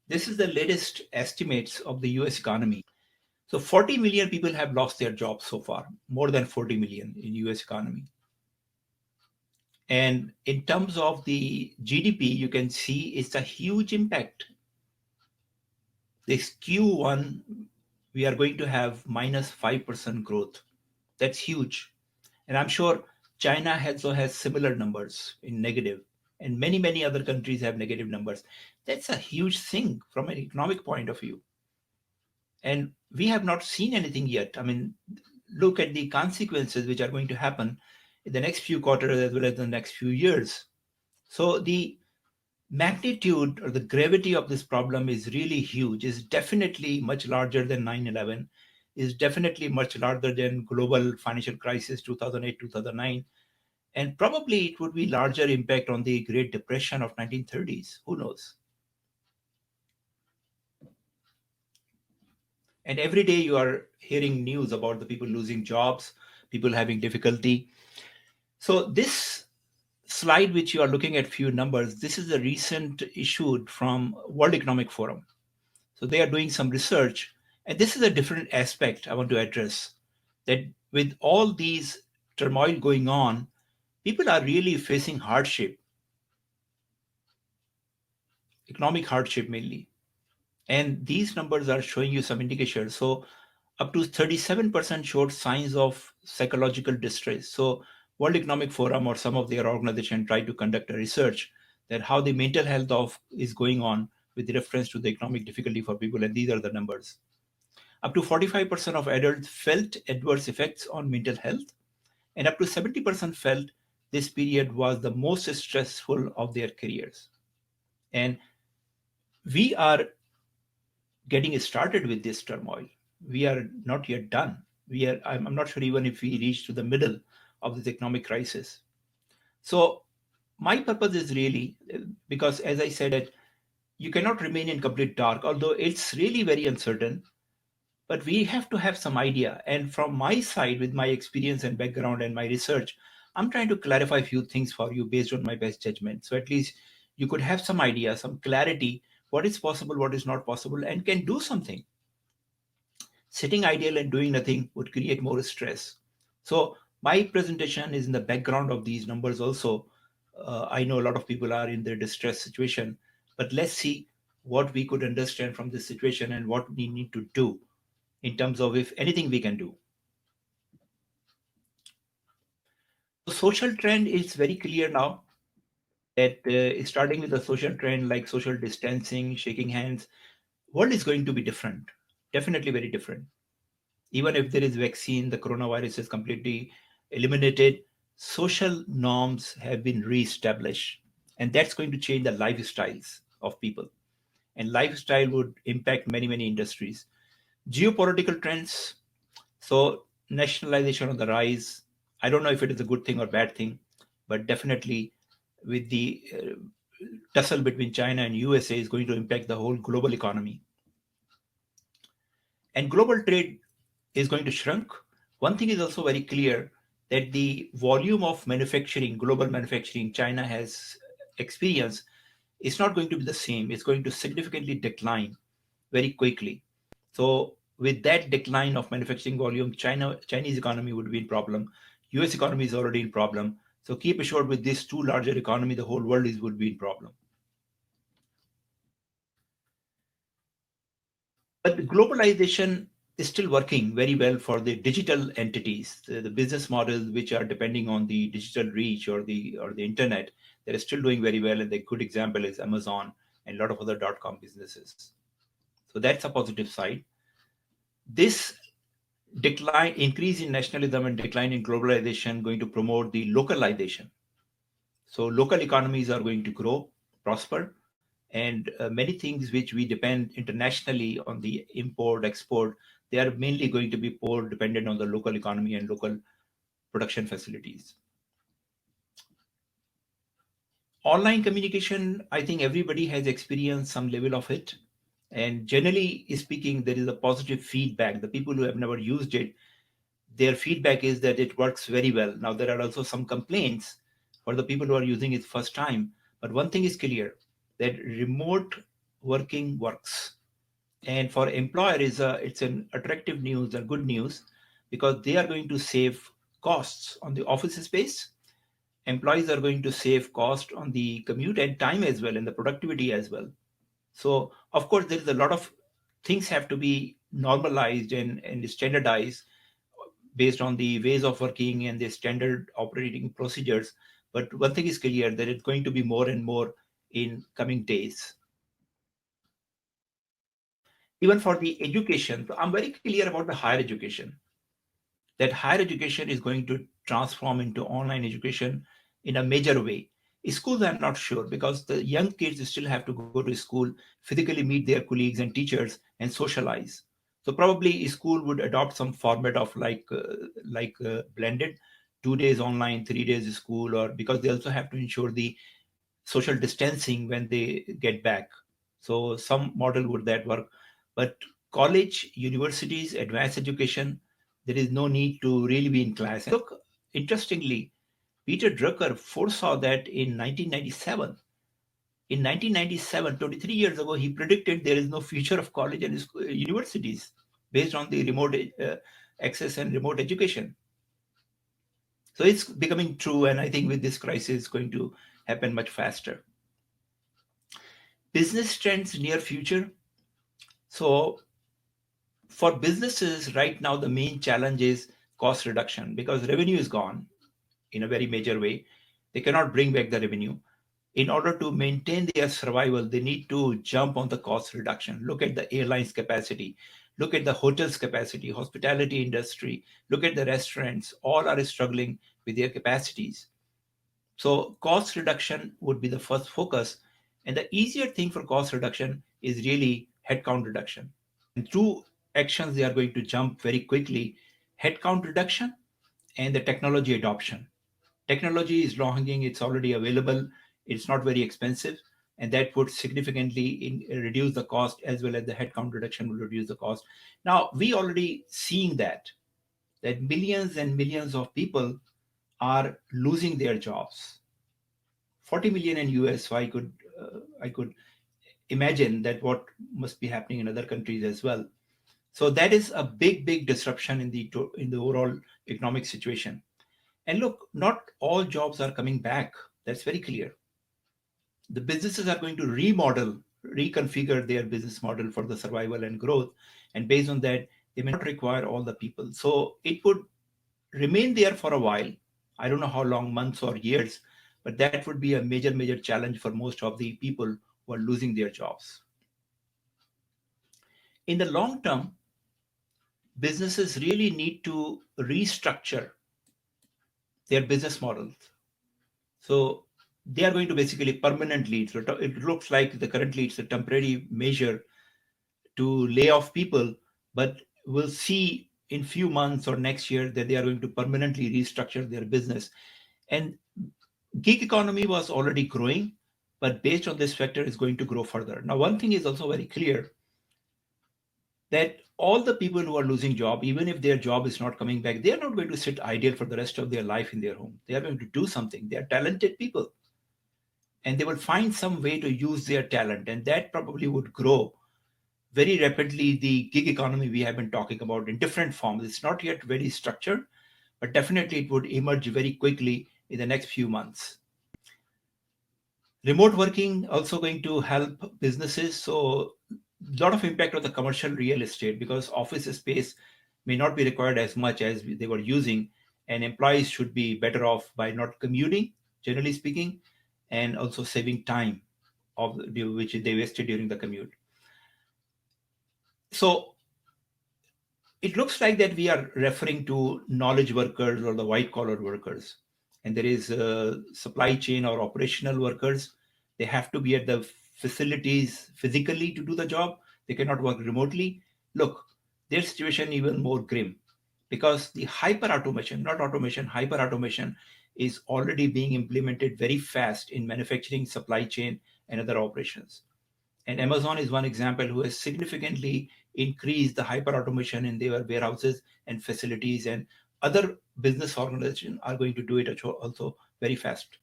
This is the latest estimates of the US economy. So 40 million people have lost their jobs so far, more than 40 million in US economy. And in terms of the GDP, you can see it's a huge impact. This Q1, we are going to have minus 5% growth. That's huge. And I'm sure China also has similar numbers in negative, and many other countries have negative numbers. That's a huge thing from an economic point of view. And we have not seen anything yet. I mean, look at the consequences which are going to happen in the next few quarters as well as the next few years. So the magnitude or the gravity of this problem is really huge, is definitely much larger than 9/11, is definitely much larger than global financial crisis 2008, 2009, and probably it would be larger impact on the Great Depression of 1930s. Who knows? And every day you are hearing news about the people losing jobs, people having difficulty. So this slide which you are looking at, few numbers, this is a recent issued from World Economic Forum. So they are doing some research, and this is a different aspect I want to address, that with all these turmoil going on, people are really facing hardship, economic hardship mainly. And these numbers are showing you some indicators. So up to 37% showed signs of psychological distress. So World Economic Forum or some of their organization tried to conduct a research that how the mental health of is going on with reference to the economic difficulty for people, and these are the numbers. Up to 45% of adults felt adverse effects on mental health, and up to 70% felt this period was the most stressful of their careers. And we are getting started with this turmoil. We are not yet done. I'm not sure even if we reach to the middle of this economic crisis. So my purpose is really because, as I said, that you cannot remain in complete dark, although it's really very uncertain. But we have to have some idea. And from my side, with my experience and background and my research, I'm trying to clarify a few things for you based on my best judgment. So at least you could have some idea, some clarity, what is possible, what is not possible, and can do something. Sitting idle and doing nothing would create more stress. So my presentation is in the background of these numbers also. I know a lot of people are in their distress situation, but let's see what we could understand from this situation and what we need to do in terms of if anything we can do. The social trend is very clear now that starting with the social trend like social distancing, shaking hands, world is going to be different, definitely very different. Even if there is vaccine, the coronavirus is completely eliminated, social norms have been re-established, and that's going to change the lifestyles of people. And lifestyle would impact many industries. Geopolitical trends, so nationalization on the rise. I don't know if it is a good thing or bad thing, but definitely with the tussle between China and USA is going to impact the whole global economy. And global trade is going to shrink. One thing is also very clear that the volume of manufacturing, global manufacturing China has experienced is not going to be the same. It's going to significantly decline very quickly. So with that decline of manufacturing volume, Chinese economy would be in problem. US economy is already in problem. So keep assured with these two larger economy, the whole world would be in problem. But globalization is still working very well for the digital entities, the business models which are depending on the digital reach or the internet. They're still doing very well, and the good example is Amazon and a lot of other .com businesses. So that's a positive side. This decline, increase in nationalism and decline in globalization, going to promote the localization. So local economies are going to grow, prosper, and many things which we depend internationally on the import export, they are mainly going to be more dependent on the local economy and local production facilities. Online communication, I think everybody has experienced some level of it, and generally speaking there is a positive feedback. The people who have never used it, their feedback is that it works very well. Now there are also some complaints for the people who are using it first time, but one thing is clear, that remote working works. And for employer is it's an attractive news or good news because they are going to save costs on the office space. Employees are going to save cost on the commute and time as well and the productivity as well. So of course there is a lot of things have to be normalized and standardized based on the ways of working and the standard operating procedures. But one thing is clear that it's going to be more and more in coming days. Even for the education, so I'm very clear about the higher education, that higher education is going to transform into online education in a major way. Schools, I'm not sure because the young kids still have to go to school, physically meet their colleagues and teachers, and socialize. So probably school would adopt some format of blended 2 days online, 3 days school, or because they also have to ensure the social distancing when they get back. So some model would that work, but college, universities, advanced education, there is no need to really be in class. And look, interestingly, Peter Drucker foresaw that in 1997. In 1997, 23 years ago, he predicted there is no future of college and universities based on the remote access and remote education. So it's becoming true, and I think with this crisis, it's going to happen much faster. Business trends near future. So for businesses right now, the main challenge is cost reduction because revenue is gone in a very major way. They cannot bring back the revenue. In order to maintain their survival, they need to jump on the cost reduction. Look at the airlines capacity, look at the hotels capacity, hospitality industry, look at the restaurants, all are struggling with their capacities. So cost reduction would be the first focus. And the easier thing for cost reduction is really headcount reduction. And two actions they are going to jump very quickly: headcount reduction and the technology adoption. Technology is low hanging, it's already available, it's not very expensive, and that would significantly reduce the cost as well as the headcount reduction will reduce the cost. Now, we already seeing that millions and millions of people are losing their jobs. 40 million in US, so I could imagine that what must be happening in other countries as well. So that is a big disruption in the overall economic situation. And look, not all jobs are coming back. That's very clear. The businesses are going to remodel, reconfigure their business model for the survival and growth. And based on that, they may not require all the people. So it would remain there for a while. I don't know how long, months or years, but that would be a major challenge for most of the people who are losing their jobs. In the long term, businesses really need to restructure their business models. So they are going to basically permanently, so it looks like the currently it's a temporary measure to lay off people, but we'll see in few months or next year that they are going to permanently restructure their business. And gig economy was already growing, but based on this factor is going to grow further. Now, one thing is also very clear that all the people who are losing job, even if their job is not coming back, they are not going to sit idle for the rest of their life in their home. They are going to do something. They are talented people and they will find some way to use their talent, and that probably would grow very rapidly. The gig economy we have been talking about in different forms, it's not yet very structured, but definitely it would emerge very quickly in the next few months. Remote working also going to help businesses. So a lot of impact on the commercial real estate because office space may not be required as much as they were using, and employees should be better off by not commuting, generally speaking, and also saving time of which they wasted during the commute. So it looks like that we are referring to knowledge workers or the white collar workers, and there is supply chain or operational workers. They have to be at the facilities physically to do the job. They cannot work remotely. Look, their situation even more grim because the hyper automation, not automation, hyper automation is already being implemented very fast in manufacturing, supply chain, and other operations. And Amazon is one example who has significantly increased the hyper automation in their warehouses and facilities, and other business organizations are going to do it also very fast.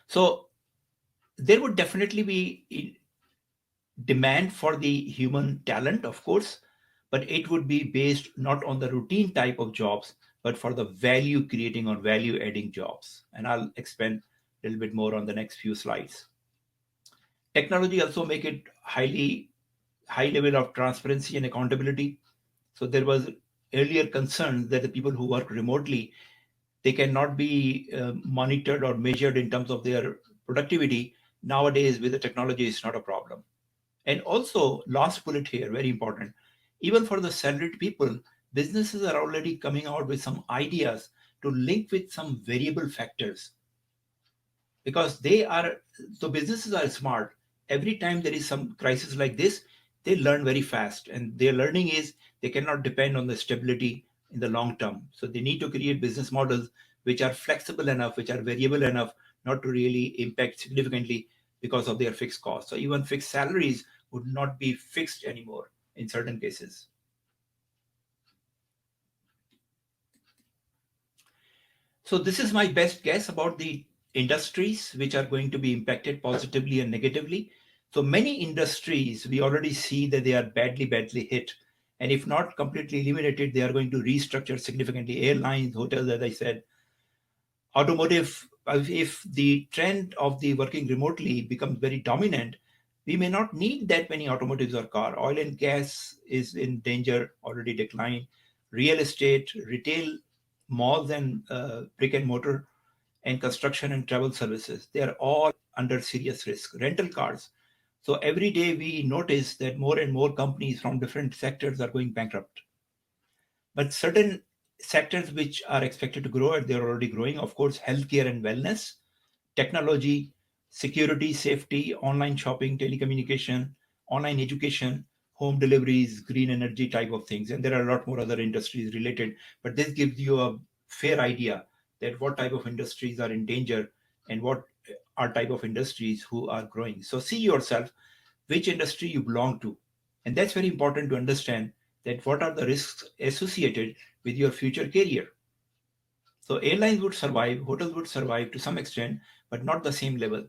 So there would definitely be demand for the human talent, of course, but it would be based not on the routine type of jobs, but for the value creating or value adding jobs. And I'll expand a little bit more on the next few slides. Technology also make it high level of transparency and accountability. So there was earlier concern that the people who work remotely, they cannot be monitored or measured in terms of their productivity. Nowadays, with the technology, it's not a problem. And also, last bullet here, very important. Even for the salaried people, businesses are already coming out with some ideas to link with some variable factors, because they are, so businesses are smart. Every time there is some crisis like this, they learn very fast, and their learning is they cannot depend on the stability in the long term. So they need to create business models which are flexible enough, which are variable enough, not to really impact significantly because of their fixed costs. So even fixed salaries would not be fixed anymore in certain cases. So this is my best guess about the industries which are going to be impacted positively and negatively. So many industries, we already see that they are badly hit. And if not completely eliminated, they are going to restructure significantly. Airlines, hotels, as I said, automotive. If the trend of the working remotely becomes very dominant, we may not need that many automotives or car. Oil and gas is in danger, already declined. Real estate, retail, malls and brick and mortar, and construction and travel services, they are all under serious risk. Rental cars. So every day we notice that more and more companies from different sectors are going bankrupt. But certain sectors which are expected to grow, and they're already growing, of course, healthcare and wellness, technology, security, safety, online shopping, telecommunication, online education, home deliveries, green energy type of things. And there are a lot more other industries related, but this gives you a fair idea that what type of industries are in danger and what are type of industries who are growing. So see yourself which industry you belong to. And that's very important to understand that what are the risks associated with your future career. So airlines would survive, hotels would survive to some extent, but not the same level.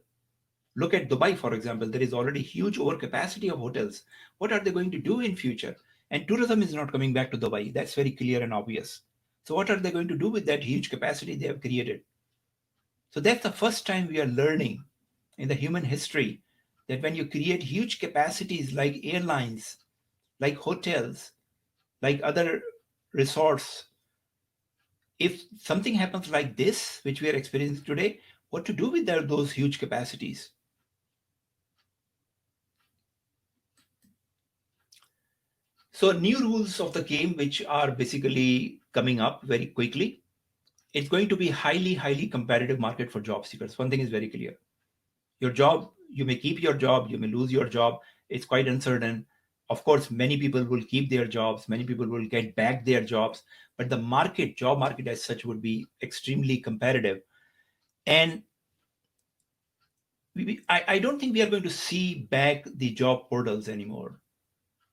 Look at Dubai, for example. There is already huge overcapacity of hotels. What are they going to do in future? And tourism is not coming back to Dubai. That's very clear and obvious. So what are they going to do with that huge capacity they have created? So that's the first time we are learning in the human history that when you create huge capacities like airlines, like hotels, like other resorts, if something happens like this, which we are experiencing today, what to do with those huge capacities? So, new rules of the game, which are basically coming up very quickly. It's going to be highly competitive market for job seekers. One thing is very clear. Your job, you may keep your job, you may lose your job. It's quite uncertain. Of course, many people will keep their jobs, many people will get back their jobs, but the market, job market as such, would be extremely competitive. And I don't think we are going to see back the job portals anymore,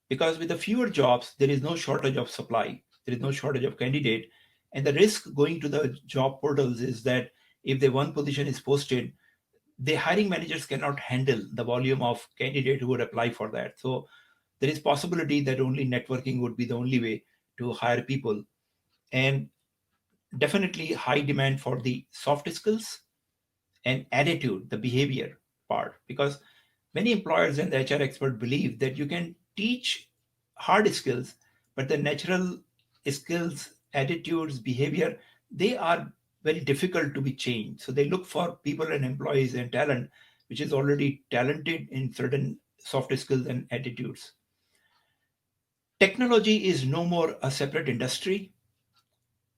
because with the fewer jobs, there is no shortage of supply, there is no shortage of candidate. And the risk going to the job portals is that if the one position is posted, the hiring managers cannot handle the volume of candidate who would apply for that. So there is possibility that only networking would be the only way to hire people. And definitely high demand for the soft skills and attitude, the behavior part, because many employers and the HR expert believe that you can teach hard skills, but the natural skills, attitudes, behavior, they are very difficult to be changed. So they look for people and employees and talent which is already talented in certain soft skills and attitudes. Technology is no more a separate industry.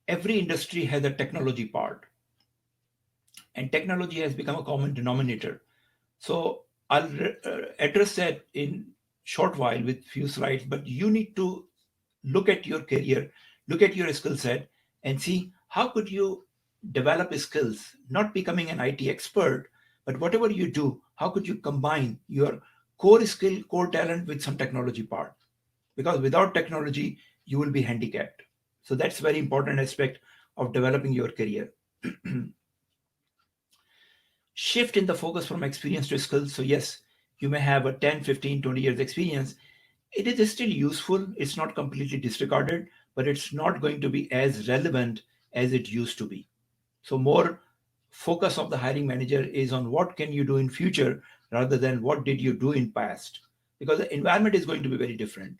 Every industry has a technology part, and technology has become a common denominator. So I'll address that in short while with few slides, but you need to look at your career, look at your skill set, and see how could you develop skills, not becoming an IT expert, but whatever you do, how could you combine your core skill, core talent with some technology part? Because without technology, you will be handicapped. So that's very important aspect of developing your career. Shift in the focus from experience to skills. So yes, You may have a 10, 15, 20 years experience. It is still useful. It's not completely disregarded, but it's not going to be as relevant as it used to be. So more focus of the hiring manager is on what can you do in future rather than what did you do in past, because the environment is going to be very different.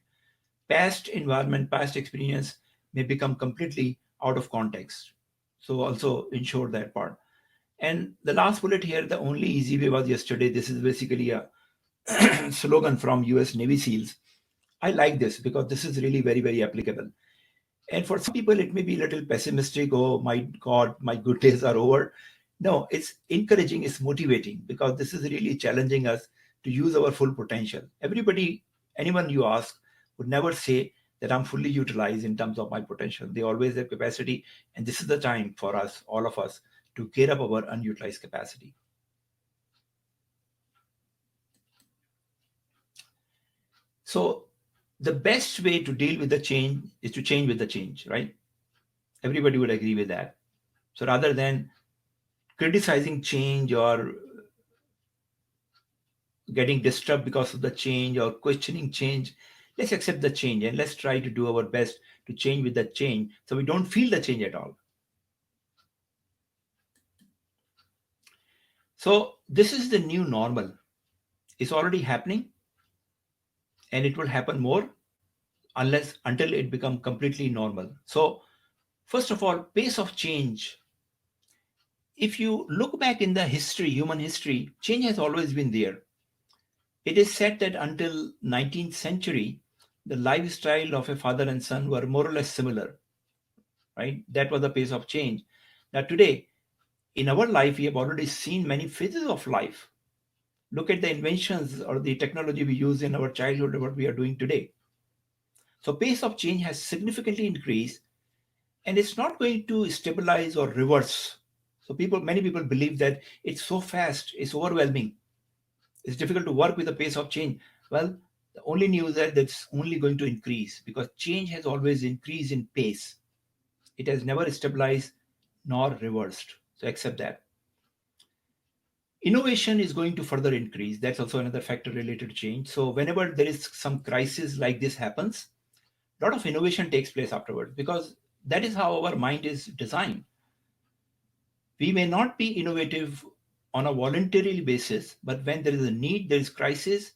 Past environment, past experience may become completely out of context. So also ensure that part. And the last bullet here, the only easy way was yesterday. This is basically a slogan from US Navy SEALs. I like this because this is really very, very applicable. And for some people, it may be a little pessimistic. Oh my God, my good days are over. No, it's encouraging, it's motivating because this is really challenging us to use our full potential. Everybody, anyone you ask, would never say that I'm fully utilized in terms of my potential. They always have capacity. And this is the time for us, all of us, to gear up our unutilized capacity. So, the best way to deal with the change is to change with the change, right? Everybody would agree with that. So, rather than criticizing change or getting disturbed because of the change or questioning change, let's accept the change and let's try to do our best to change with the change so we don't feel the change at all. So, this is the new normal. It's already happening and it will happen more unless until it become completely normal. So, first of all, pace of change. If you look back in the history, human history, change has always been there. It is said that until 19th century, the lifestyle of a father and son were more or less similar, right? That was the pace of change. Now today, in our life, we have already seen many phases of life. Look at the inventions or the technology we use in our childhood, what we are doing today. So pace of change has significantly increased and it's not going to stabilize or reverse. So many people believe that it's so fast, it's overwhelming. It's difficult to work with the pace of change. Well, the only news is that that's only going to increase because change has always increased in pace. It has never stabilized nor reversed. So accept that. Innovation is going to further increase. That's also another factor related to change. So whenever there is some crisis like this happens, a lot of innovation takes place afterwards because that is how our mind is designed. We may not be innovative on a voluntary basis, but when there is a need, there is crisis,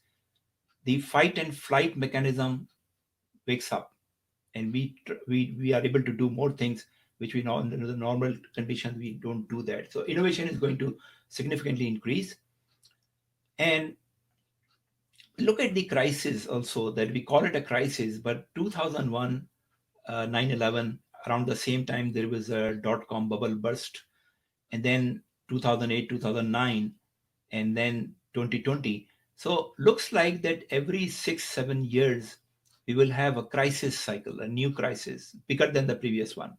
the fight and flight mechanism wakes up and we are able to do more things which we know under the normal conditions we don't do that. So innovation is going to significantly increase. And look at the crisis also, that we call it a crisis, but 2001, 9/11, around the same time there was a dot-com bubble burst, and then 2008, 2009, and then 2020. So looks like that every 6, 7 years we will have a crisis cycle, a new crisis bigger than the previous one.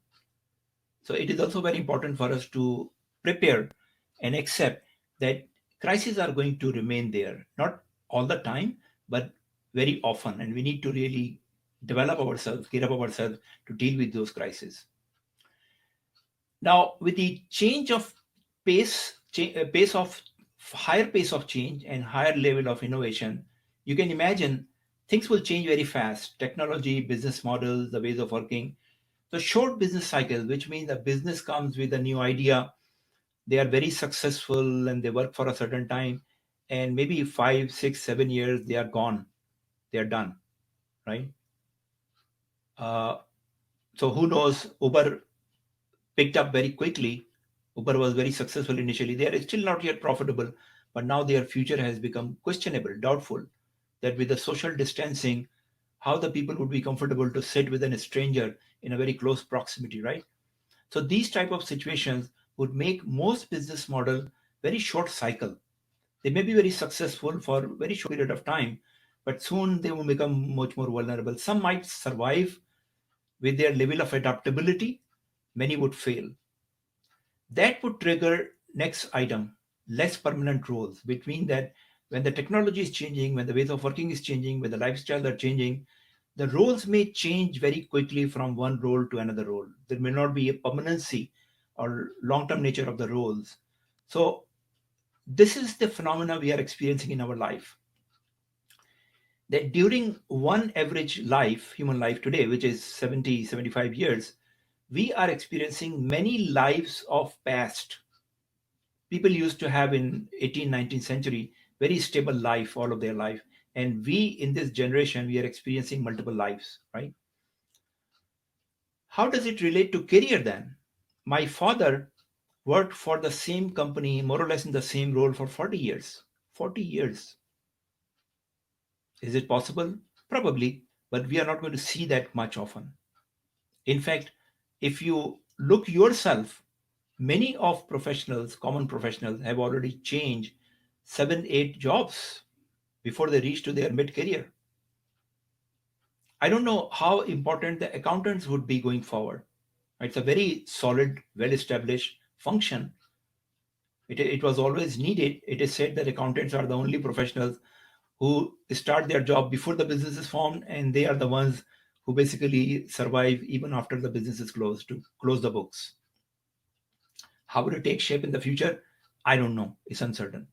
So it is also very important for us to prepare and accept that crises are going to remain there, not all the time, but very often. And we need to really develop ourselves, gear up ourselves to deal with those crises. Now, with the change of pace of higher pace of change and higher level of innovation, you can imagine things will change very fast. Technology, business models, the ways of working. So short business cycle, which means a business comes with a new idea, they are very successful and they work for a certain time, and maybe 5, 6, 7 years they are gone, they are done, right? Uh, so who knows? Uber picked up very quickly. Uber was very successful initially. They are still not yet profitable, but now their future has become questionable, doubtful. That with the social distancing, how the people would be comfortable to sit with a stranger in a very close proximity, right? So these type of situations would make most business model very short cycle. They may be very successful for a very short period of time, but soon they will become much more vulnerable. Some might survive with their level of adaptability, many would fail. That would trigger next item, less permanent roles, between that when the technology is changing, when the ways of working is changing, when the lifestyles are changing, the roles may change very quickly from one role to another role. There may not be a permanency or long-term nature of the roles. So this is the phenomena we are experiencing in our life. that during one average life, human life today, which is 70, 75 years, we are experiencing many lives of past. People used to have in 18th, 19th century very stable life all of their life. And we in this generation, we are experiencing multiple lives, right? How does it relate to career then? My father worked for the same company, more or less in the same role for 40 years. 40 years. Is it possible? Probably, but we are not going to see that much often. In fact, if you look yourself, many of professionals, common professionals, have already changed 7, 8 jobs before they reach to their mid-career. I don't know how important the accountants would be going forward. It's a very solid, well-established function. It was always needed. It is said that accountants are the only professionals who start their job before the business is formed, and they are the ones who basically survive even after the business is closed to close the books. How will it take shape in the future? I don't know. It's uncertain.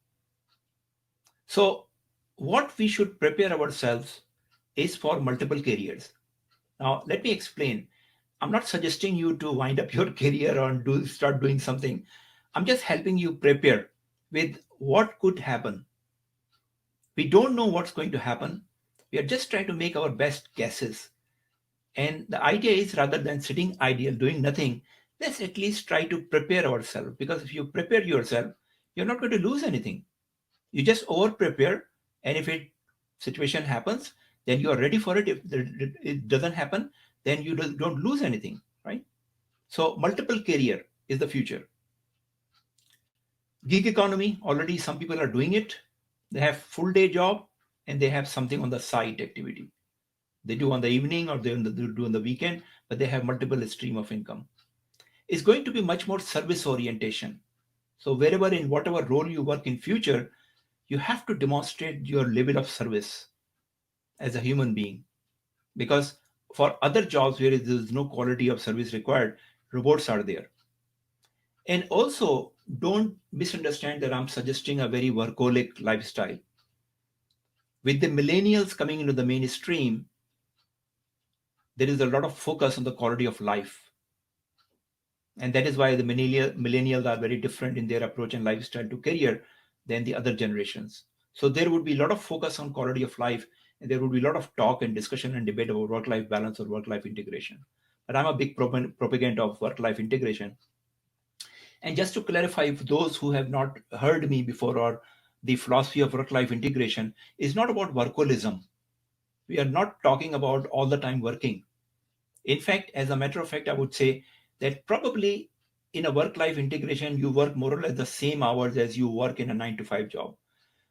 So, what we should prepare ourselves is for multiple careers. Now, let me explain. I'm not suggesting you to wind up your career or start doing something. I'm just helping you prepare with what could happen. We don't know what's going to happen. We are just trying to make our best guesses. And the idea is rather than sitting idle, doing nothing, let's at least try to prepare ourselves. Because if you prepare yourself, you're not going to lose anything. You just over prepare, and if it situation happens, then you are ready for it. If it doesn't happen, then you don't lose anything, right? So multiple career is the future. Gig economy, already some people are doing it. They have full day job and they have something on the side activity. They do on the evening or they do on the weekend, but they have multiple stream of income. It's going to be much more service orientation. So wherever in whatever role you work in future, you have to demonstrate your level of service as a human being. Because for other jobs where there is no quality of service required, robots are there. And also, don't misunderstand that I'm suggesting a very workaholic lifestyle. With the millennials coming into the mainstream, there is a lot of focus on the quality of life. And that is why the millennials are very different in their approach and lifestyle to career than the other generations. So there would be a lot of focus on quality of life, and there would be a lot of talk and discussion and debate about work-life balance or work-life integration. But I'm a big proponent of work-life integration. And just to clarify, for those who have not heard me before, or the philosophy of work-life integration is not about workaholism. We are not talking about all the time working. In fact, as a matter of fact, I would say that probably in a work-life integration, you work more or less the same hours as you work in a 9 to 5 job.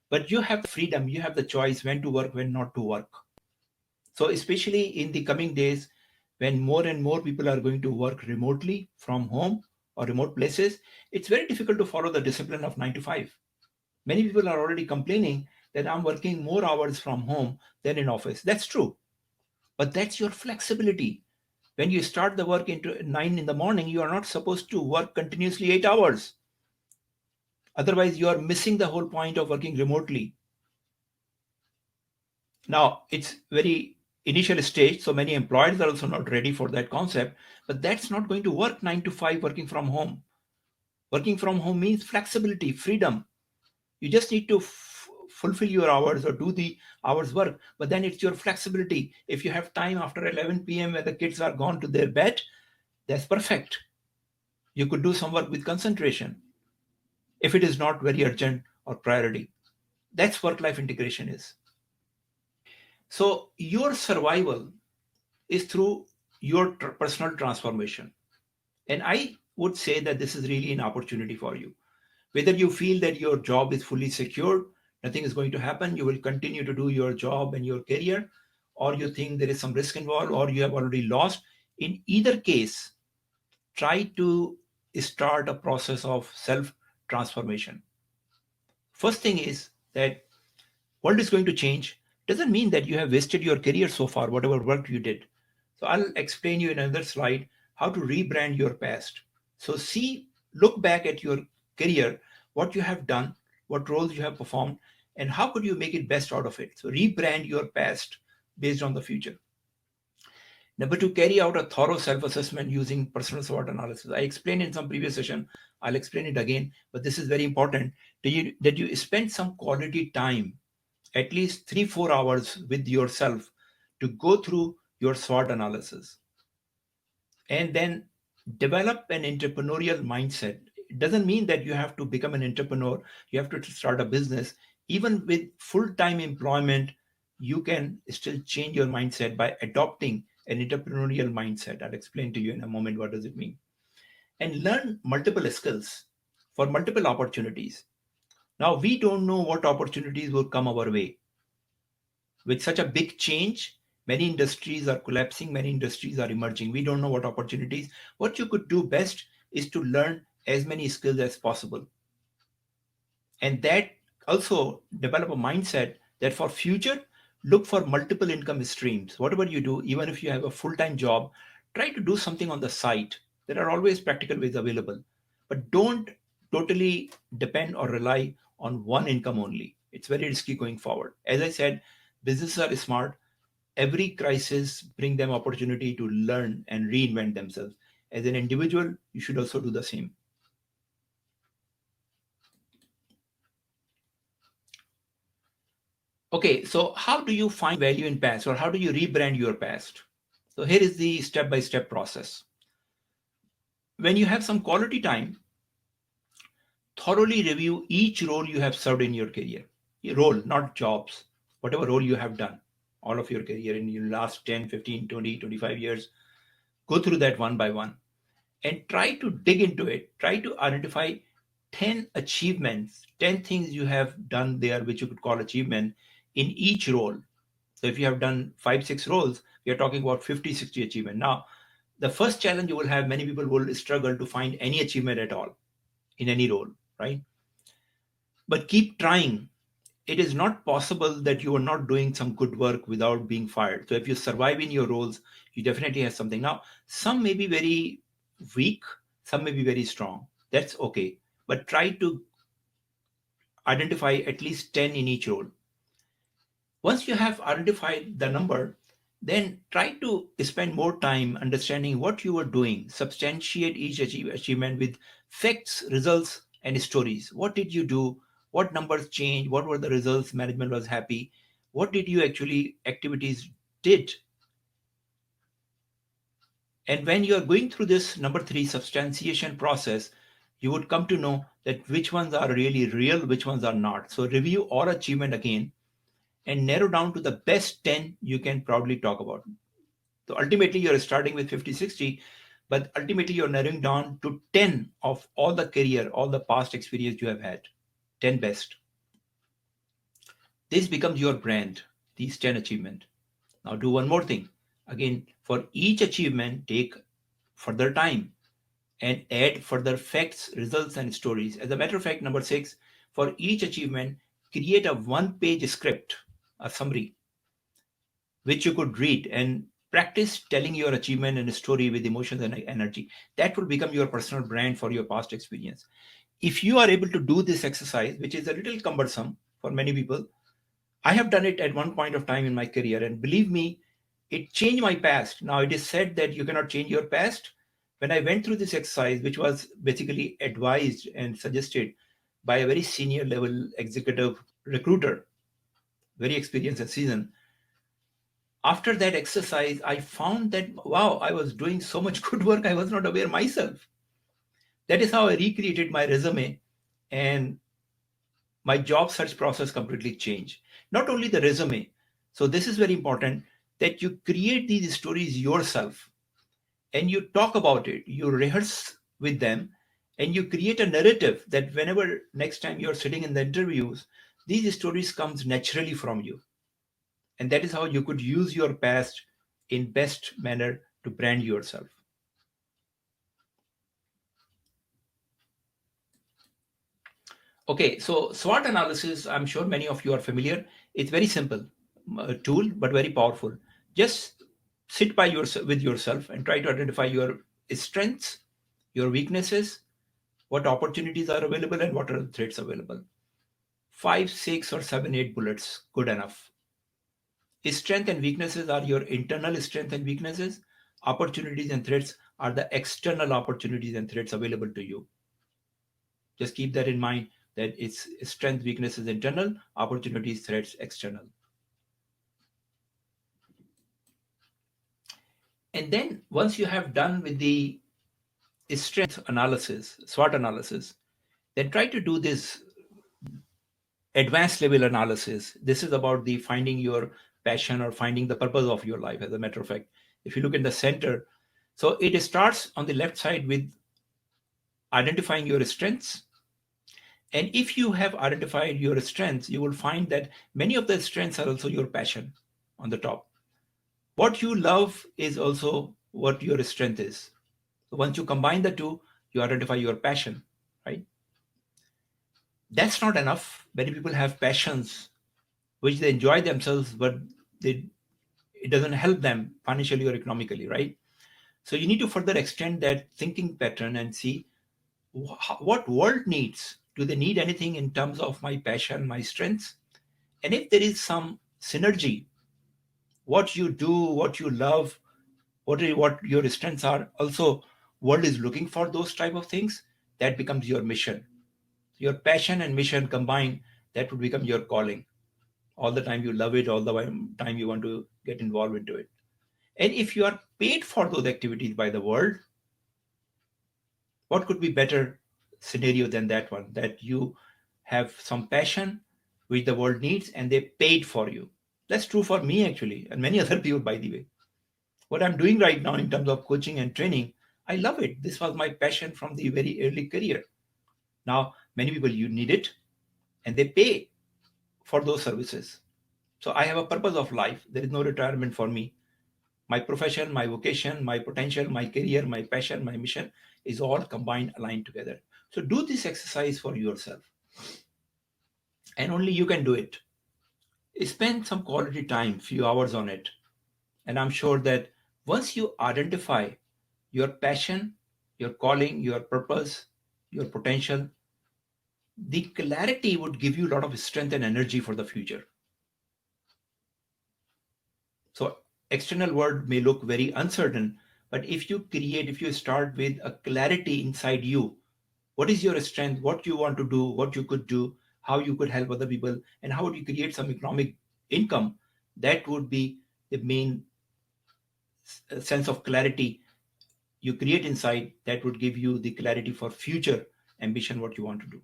But you have the freedom, you have the choice when to work, when not to work. So especially in the coming days, when more and more people are going to work remotely from home or remote places, it's very difficult to follow the discipline of 9 to 5. Many people are already complaining that I'm working more hours from home than in office. That's true. But that's your flexibility. When you start the work into 9 in the morning, you are not supposed to work continuously 8 hours. Otherwise, you are missing the whole point of working remotely. Now, it's very initial stage, so many employers are also not ready for that concept, but that's not going to work 9 to 5 working from home. Working from home means flexibility, freedom. You just need to fulfill your hours or do the hours work, but then it's your flexibility. If you have time after 11 p.m. where the kids are gone to their bed, that's perfect. You could do some work with concentration if it is not very urgent or priority. That's work life integration is. So your survival is through your personal transformation. And I would say that this is really an opportunity for you. Whether you feel that your job is fully secured, nothing is going to happen, you will continue to do your job and your career, or you think there is some risk involved, or you have already lost. In either case, try to start a process of self transformation. First thing is that world is going to change. Doesn't mean that you have wasted your career so far, whatever work you did. So I'll explain you in another slide how to rebrand your past. So look back at your career, what you have done, what roles you have performed, and how could you make it best out of it. So rebrand your past based on the future. Number two, carry out a thorough self-assessment using personal SWOT analysis. I explained in some previous session, I'll explain it again, but this is very important that you spend some quality time, at least 3-4 hours with yourself to go through your SWOT analysis and then develop an entrepreneurial mindset. It doesn't mean that you have to become an entrepreneur, you have to start a business. Even with full-time employment, you can still change your mindset by adopting an entrepreneurial mindset. I'll explain to you in a moment what does it mean. And learn multiple skills for multiple opportunities. Now, we don't know what opportunities will come our way. With such a big change, many industries are collapsing, many industries are emerging. We don't know what opportunities. What you could do best is to learn as many skills as possible. And that also develop a mindset that for future, look for multiple income streams. Whatever you do, even if you have a full-time job, try to do something on the side. There are always practical ways available, but don't totally depend or rely on one income only. It's very risky going forward. As I said, businesses are smart. Every crisis bring them opportunity to learn and reinvent themselves. As an individual, you should also do the same. Okay, so how do you find value in past, or how do you rebrand your past? So here is the step-by-step process. When you have some quality time, thoroughly review each role you have served in your career. Your role, not jobs. Whatever role you have done, all of your career in your last 10, 15, 20, 25 years, go through that one by one and try to dig into it. Try to identify 10 achievements, 10 things you have done there which you could call achievement in each role. So if you have done 5, 6 roles, we are talking about 50, 60 achievement. Now, the first challenge you will have, many people will struggle to find any achievement at all in any role, right? But keep trying. It is not possible that you are not doing some good work without being fired. So if you survive in your roles, you definitely have something. Now, some may be very weak, some may be very strong. That's okay. But try to identify at least 10 in each role. Once you have identified the number, then try to spend more time understanding what you are doing, substantiate each achievement with facts, results, and stories. What did you do? What numbers changed? What were the results? Management was happy. What did you actually activities did? And when you are going through this number three substantiation process, you would come to know that which ones are really real, which ones are not. So review all achievement again and narrow down to the best 10 you can proudly talk about. So ultimately, you're starting with 50, 60, but ultimately, you're narrowing down to 10 of all the career, all the past experience you have had, 10 best. This becomes your brand, these 10 achievement. Now, do one more thing. Again, for each achievement, take further time and add further facts, results, and stories. As a matter of fact, number 6, for each achievement, create a one-page script, a summary which you could read and practice telling your achievement and story with emotions and energy. That will become your personal brand for your past experience. If you are able to do this exercise, which is a little cumbersome for many people, I have done it at one point of time in my career, and believe me, it changed my past. Now, it is said that you cannot change your past. When I went through this exercise, which was basically advised and suggested by a very senior level executive recruiter, very experienced and seasoned, after that exercise, I found that, wow, I was doing so much good work, I was not aware myself. That is how I recreated my resume, and my job search process completely changed. Not only the resume, so this is very important that you create these stories yourself and you talk about it, you rehearse with them, and you create a narrative that whenever next time you're sitting in the interviews, these stories comes naturally from you. And that is how you could use your past in best manner to brand yourself. Okay, so SWOT analysis, I'm sure many of you are familiar. It's very simple tool, but very powerful. Just sit by yourself with yourself and try to identify your strengths, your weaknesses, what opportunities are available, and what are the threats available. 5, 6, or 7, 8 bullets, good enough. Strength and weaknesses are your internal strength and weaknesses. Opportunities and threats are the external opportunities and threats available to you. Just keep that in mind, that it's strength, weaknesses internal, opportunities, threats external. And then once you have done with the strength analysis, SWOT analysis, then try to do this advanced level analysis. This is about the finding your passion or finding the purpose of your life. As a matter of fact, if you look in the center, so it starts on the left side with identifying your strengths. And if you have identified your strengths, you will find that many of the strengths are also your passion on the top. What you love is also what your strength is. So once you combine the two, you identify your passion, right? That's not enough. Many people have passions which they enjoy themselves, but they, it doesn't help them financially or economically, right? So you need to further extend that thinking pattern and see what world needs. Do they need anything in terms of my passion, my strengths? And if there is some synergy, what you do, what you love, what your strengths are, also world is looking for those type of things, that becomes your mission. Your passion and mission combined, that would become your calling. All the time you love it, all the time you want to get involved into it. And if you are paid for those activities by the world, what could be better scenario than that one, that you have some passion which the world needs and they paid for you. That's true for me actually, and many other people, by the way. What I'm doing right now in terms of coaching and training, I love it. This was my passion from the very early career. Now many people, you need it and they pay for those services. So I have a purpose of life. There is no retirement for me. My profession, my vocation, my potential, my career, my passion, my mission is all combined, aligned together. So do this exercise for yourself, and only you can do it. Spend some quality time, few hours on it. And I'm sure that once you identify your passion, your calling, your purpose, your potential, the clarity would give you a lot of strength and energy for the future. So external world may look very uncertain, but if you start with a clarity inside you, what is your strength, what you want to do, what you could do, how you could help other people, and how would you create some economic income, that would be the main sense of clarity you create inside, that would give you the clarity for future ambition, what you want to do.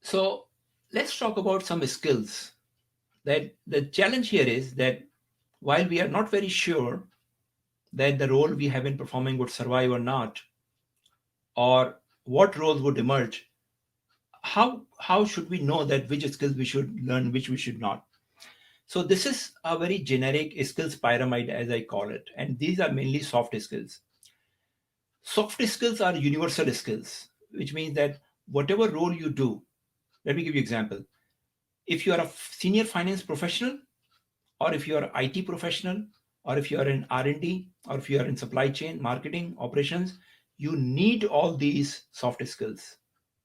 So let's talk about some skills. That the challenge here is that while we are not very sure that the role we have been performing would survive or not, or what roles would emerge, how should we know that which skills we should learn, which we should not? So this is a very generic skills pyramid, as I call it, and these are mainly soft skills. Soft skills are universal skills, which means that whatever role you do, let me give you an example. If you are a senior finance professional, or if you are IT professional, or if you are in R&D, or if you are in supply chain, marketing, operations, you need all these soft skills.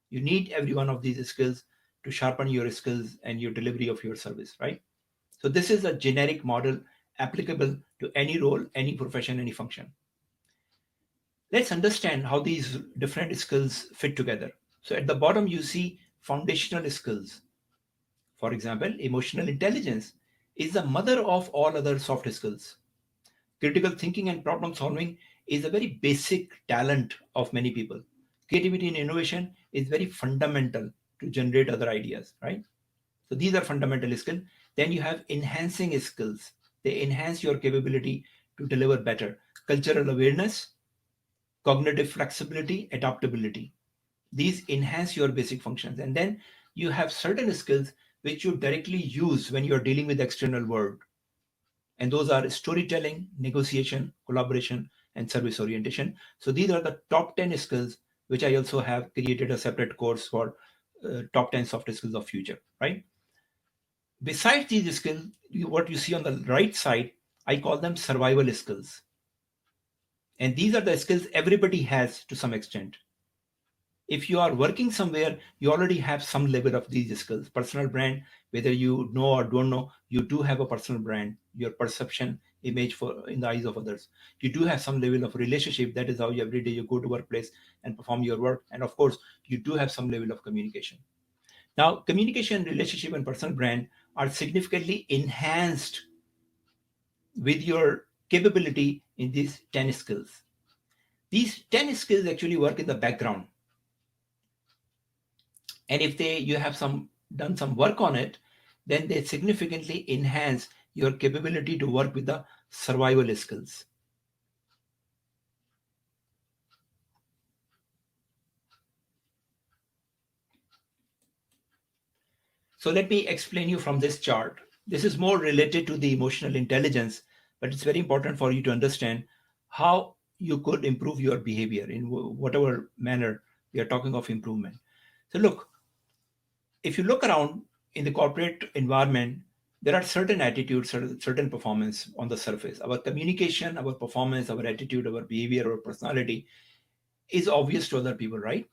You need every one of these skills to sharpen your skills and your delivery of your service, right? So this is a generic model applicable to any role, any profession, any function. Let's understand how these different skills fit together. So at the bottom, you see foundational skills. For example, emotional intelligence is the mother of all other soft skills. Critical thinking and problem solving is a very basic talent of many people. Creativity and innovation is very fundamental to generate other ideas, right? So these are fundamental skills. Then you have enhancing skills. They enhance your capability to deliver better. Cultural awareness, cognitive flexibility, adaptability. These enhance your basic functions. And then you have certain skills which you directly use when you're dealing with the external world. And those are storytelling, negotiation, collaboration, and service orientation. So these are the top 10 skills, which I also have created a separate course for top 10 soft skills of future, right? Besides these skills, what you see on the right side, I call them survival skills. And these are the skills everybody has to some extent. If you are working somewhere, you already have some level of these skills. Personal brand, whether you know or don't know, you do have a personal brand, your perception, image for in the eyes of others. You do have some level of relationship. That is how every day you go to workplace and perform your work. And of course, you do have some level of communication. Now, communication, relationship, and personal brand are significantly enhanced with your capability in these 10 skills. These 10 skills actually work in the background, and if they you have some done some work on it, then they significantly enhance your capability to work with the survival skills. So let me explain you from this chart. This is more related to the emotional intelligence, but it's very important for you to understand how you could improve your behavior in whatever manner we are talking of improvement. So look, if you look around in the corporate environment, there are certain attitudes, certain performance on the surface. Our communication, our performance, our attitude, our behavior, our personality is obvious to other people, right?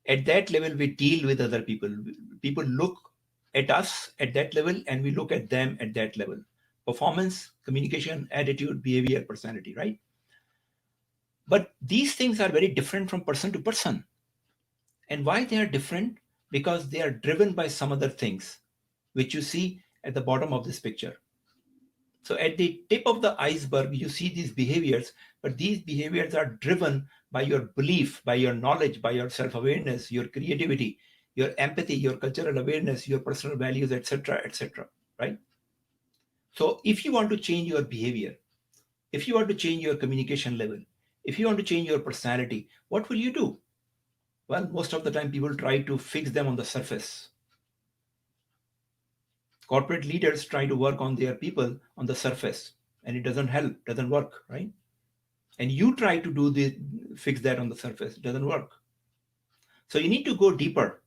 At that level, we deal with other people. People look at us at that level, and we look at them at that level. Performance, communication, attitude, behavior, personality, right? But these things are very different from person to person. And why they are different? Because they are driven by some other things, which you see at the bottom of this picture. So at the tip of the iceberg, you see these behaviors, but these behaviors are driven by your belief, by your knowledge, by your self-awareness, your creativity, your empathy, your cultural awareness, your personal values, etc., right? So if you want to change your behavior, if you want to change your communication level, if you want to change your personality, what will you do? Well, most of the time people try to fix them on the surface. Corporate leaders try to work on their people on the surface, and it doesn't help, doesn't work, right? And you try to do the fix that on the surface, it doesn't work. So you need to go deeper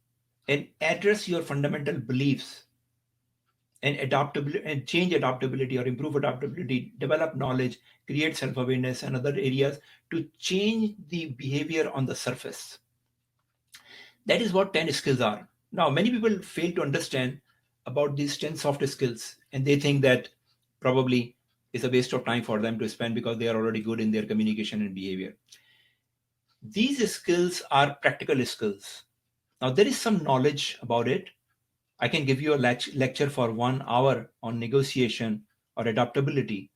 and address your fundamental beliefs and adaptability and change adaptability or improve adaptability, develop knowledge, create self-awareness and other areas to change the behavior on the surface. That is what 10 skills are. Now, many people fail to understand about these 10 soft skills, and they think that probably it's a waste of time for them to spend because they are already good in their communication and behavior. These skills are practical skills. Now, there is some knowledge about it. I can give you a lecture for 1 hour on negotiation or adaptability,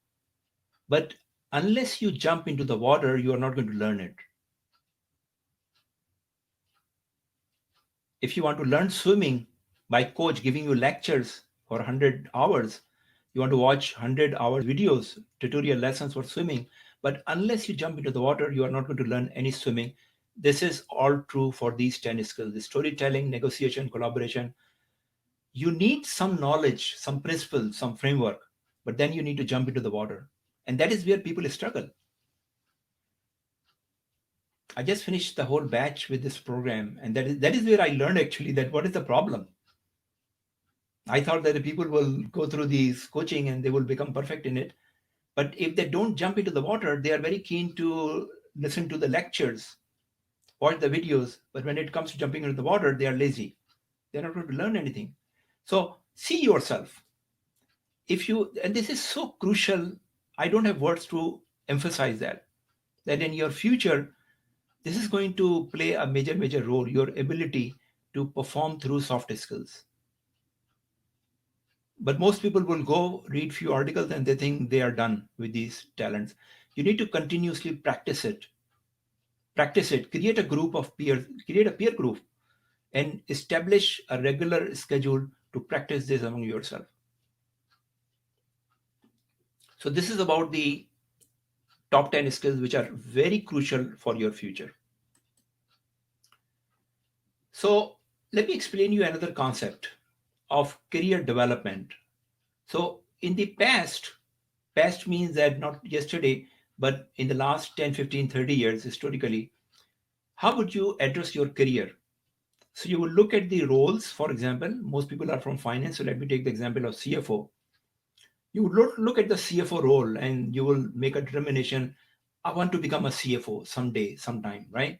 but unless you jump into the water, you are not going to learn it. If you want to learn swimming by coach giving you lectures for 100 hours, you want to watch 100 hours videos, tutorial lessons for swimming, but unless you jump into the water, you are not going to learn any swimming. This is all true for these 10 skills: the storytelling, negotiation, collaboration. You need some knowledge, some principles, some framework, but then you need to jump into the water. And that is where people struggle. I just finished the whole batch with this program, and that is where I learned actually that what is the problem. I thought that the people will go through these coaching and they will become perfect in it. But if they don't jump into the water, they are very keen to listen to the lectures, watch the videos. But when it comes to jumping into the water, they are lazy. They're not going to learn anything. So see yourself. If you, and this is so crucial, I don't have words to emphasize that in your future, this is going to play a major role, your ability to perform through soft skills. But most people will go read few articles and they think they are done with these talents. You need to continuously practice it, create a group of peers, create a peer group, and establish a regular schedule to practice this among yourself. So this is about the top 10 skills which are very crucial for your future. So let me explain you another concept of career development. So in the past means that not yesterday, but in the last 10, 15, 30 years historically, how would you address your career? So you will look at the roles. For example, most people are from finance, so let me take the example of CFO. You would look at the CFO role and you will make a determination, I want to become a CFO someday, sometime, right?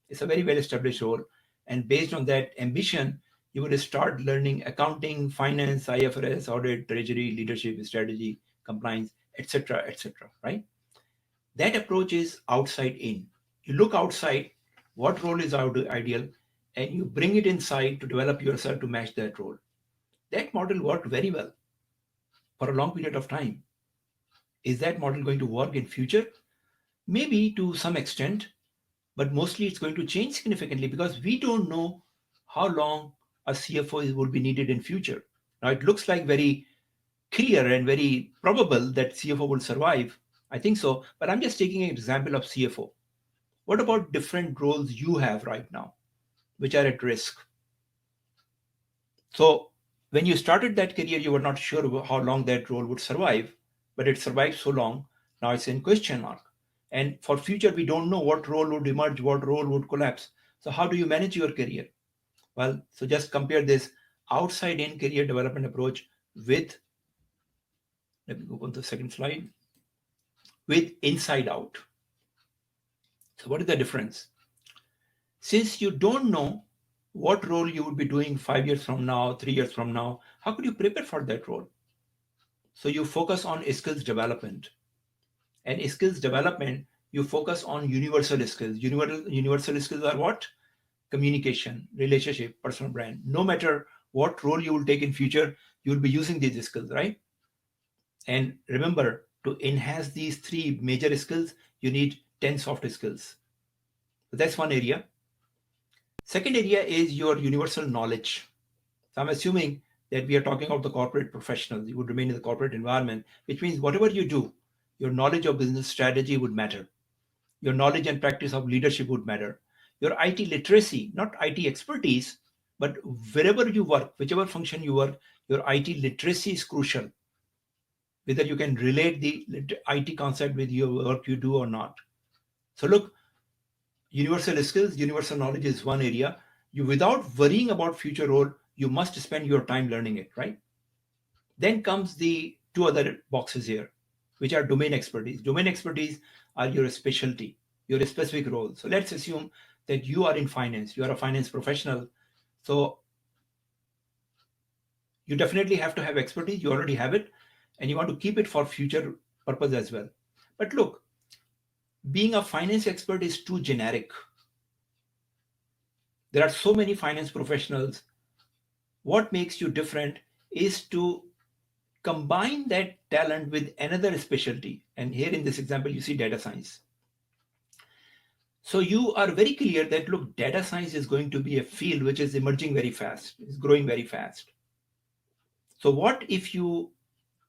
It's a very well established role. And based on that ambition, you would start learning accounting, finance, IFRS, audit, treasury, leadership, strategy, compliance, etc., etc., right? That approach is outside in. You look outside, what role is ideal, and you bring it inside to develop yourself to match that role. That model worked very well for a long period of time. Is that model going to work in future? Maybe to some extent, but mostly it's going to change significantly because we don't know how long a CFO will be needed in future. Now it looks like very clear and very probable that CFO will survive. I think so, but I'm just taking an example of CFO. What about different roles you have right now, which are at risk? So when you started that career, you were not sure how long that role would survive, but it survived so long. Now it's in question mark. And for future, we don't know what role would emerge, what role would collapse. So how do you manage your career? Well, so just compare this outside in career development approach with, let me go on to the second slide, with inside out. So what is the difference? Since you don't know what role you would be doing 5 years from now, 3 years from now, how could you prepare for that role? So you focus on skills development. And skills development, you focus on universal skills. Universal skills are what? Communication, relationship, personal brand. No matter what role you will take in future, you will be using these skills, right? And remember, to enhance these three major skills, you need 10 soft skills. So that's one area. Second area is your universal knowledge. So I'm assuming that we are talking about the corporate professionals. You would remain in the corporate environment, which means whatever you do, your knowledge of business strategy would matter. Your knowledge and practice of leadership would matter. Your IT literacy, not IT expertise, but wherever you work, whichever function you work, your IT literacy is crucial. Whether you can relate the IT concept with your work you do or not. So look, universal skills, universal knowledge is one area. You, without worrying about future role, you must spend your time learning it, right? Then comes the two other boxes here, which are domain expertise. Domain expertise are your specialty, your specific role. So let's assume that you are in finance, you are a finance professional. So you definitely have to have expertise, you already have it, and you want to keep it for future purpose as well. But look, being a finance expert is too generic. There are so many finance professionals. What makes you different is to combine that talent with another specialty. And here in this example, you see data science. So you are very clear that look, data science is going to be a field which is emerging very fast, it's growing very fast. So what if you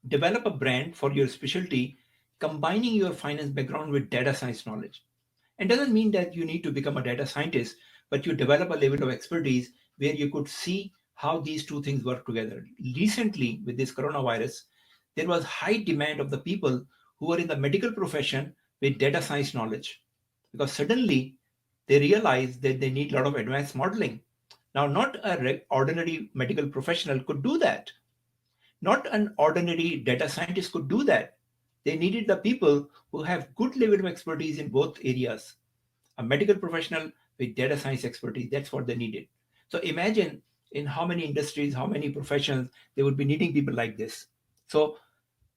develop a brand for your specialty, combining your finance background with data science knowledge? It doesn't mean that you need to become a data scientist, but you develop a level of expertise where you could see how these two things work together. Recently, with this coronavirus, there was high demand of the people who are in the medical profession with data science knowledge because suddenly they realized that they need a lot of advanced modeling. Now, not an ordinary medical professional could do that. Not an ordinary data scientist could do that. They needed the people who have good level of expertise in both areas. A medical professional with data science expertise, that's what they needed. So imagine in how many industries, how many professions they would be needing people like this. So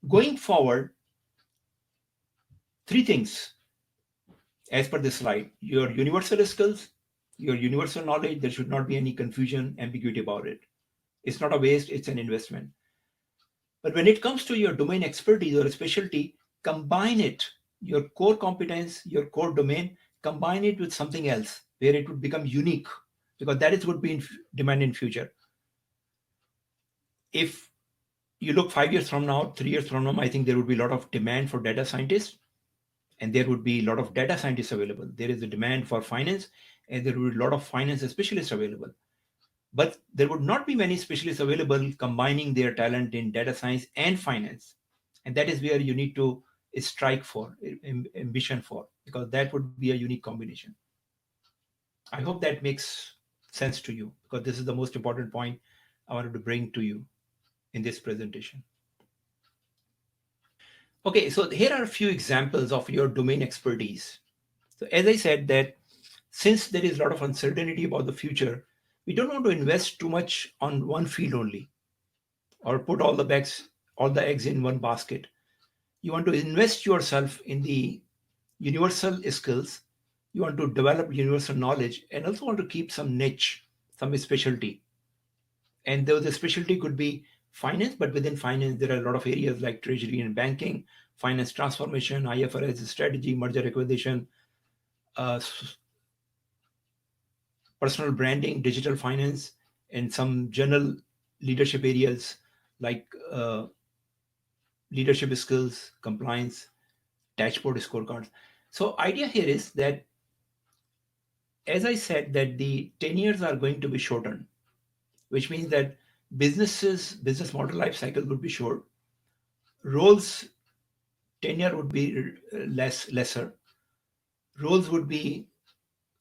going forward, three things as per this slide: your universal skills, your universal knowledge. There should not be any confusion, ambiguity about it. It's not a waste, it's an investment. But when it comes to your domain expertise or specialty, combine it, your core competence, your core domain, combine it with something else where it would become unique, because that is would be in demand in future. If you look 5 years from now, 3 years from now, I think there would be a lot of demand for data scientists, and there would be a lot of data scientists available. There is a demand for finance, and there would be a lot of finance specialists available. But there would not be many specialists available combining their talent in data science and finance. And that is where you need to strike for, ambition for, because that would be a unique combination. I hope that makes sense to you, because this is the most important point I wanted to bring to you in this presentation. Okay, so here are a few examples of your domain expertise. So as I said that since there is a lot of uncertainty about the future, we don't want to invest too much on one field only or put all the eggs in one basket. You want to invest yourself in the universal skills. You want to develop universal knowledge and also want to keep some niche, some specialty. And though the specialty could be finance, but within finance, there are a lot of areas like treasury and banking, finance transformation, IFRS strategy, merger acquisition, uh, personal branding, digital finance, and some general leadership areas like leadership skills, compliance, dashboard scorecards. So idea here is that, as I said, that the tenures are going to be shortened, which means that business model life cycle would be short. Roles tenure would be lesser. Roles would be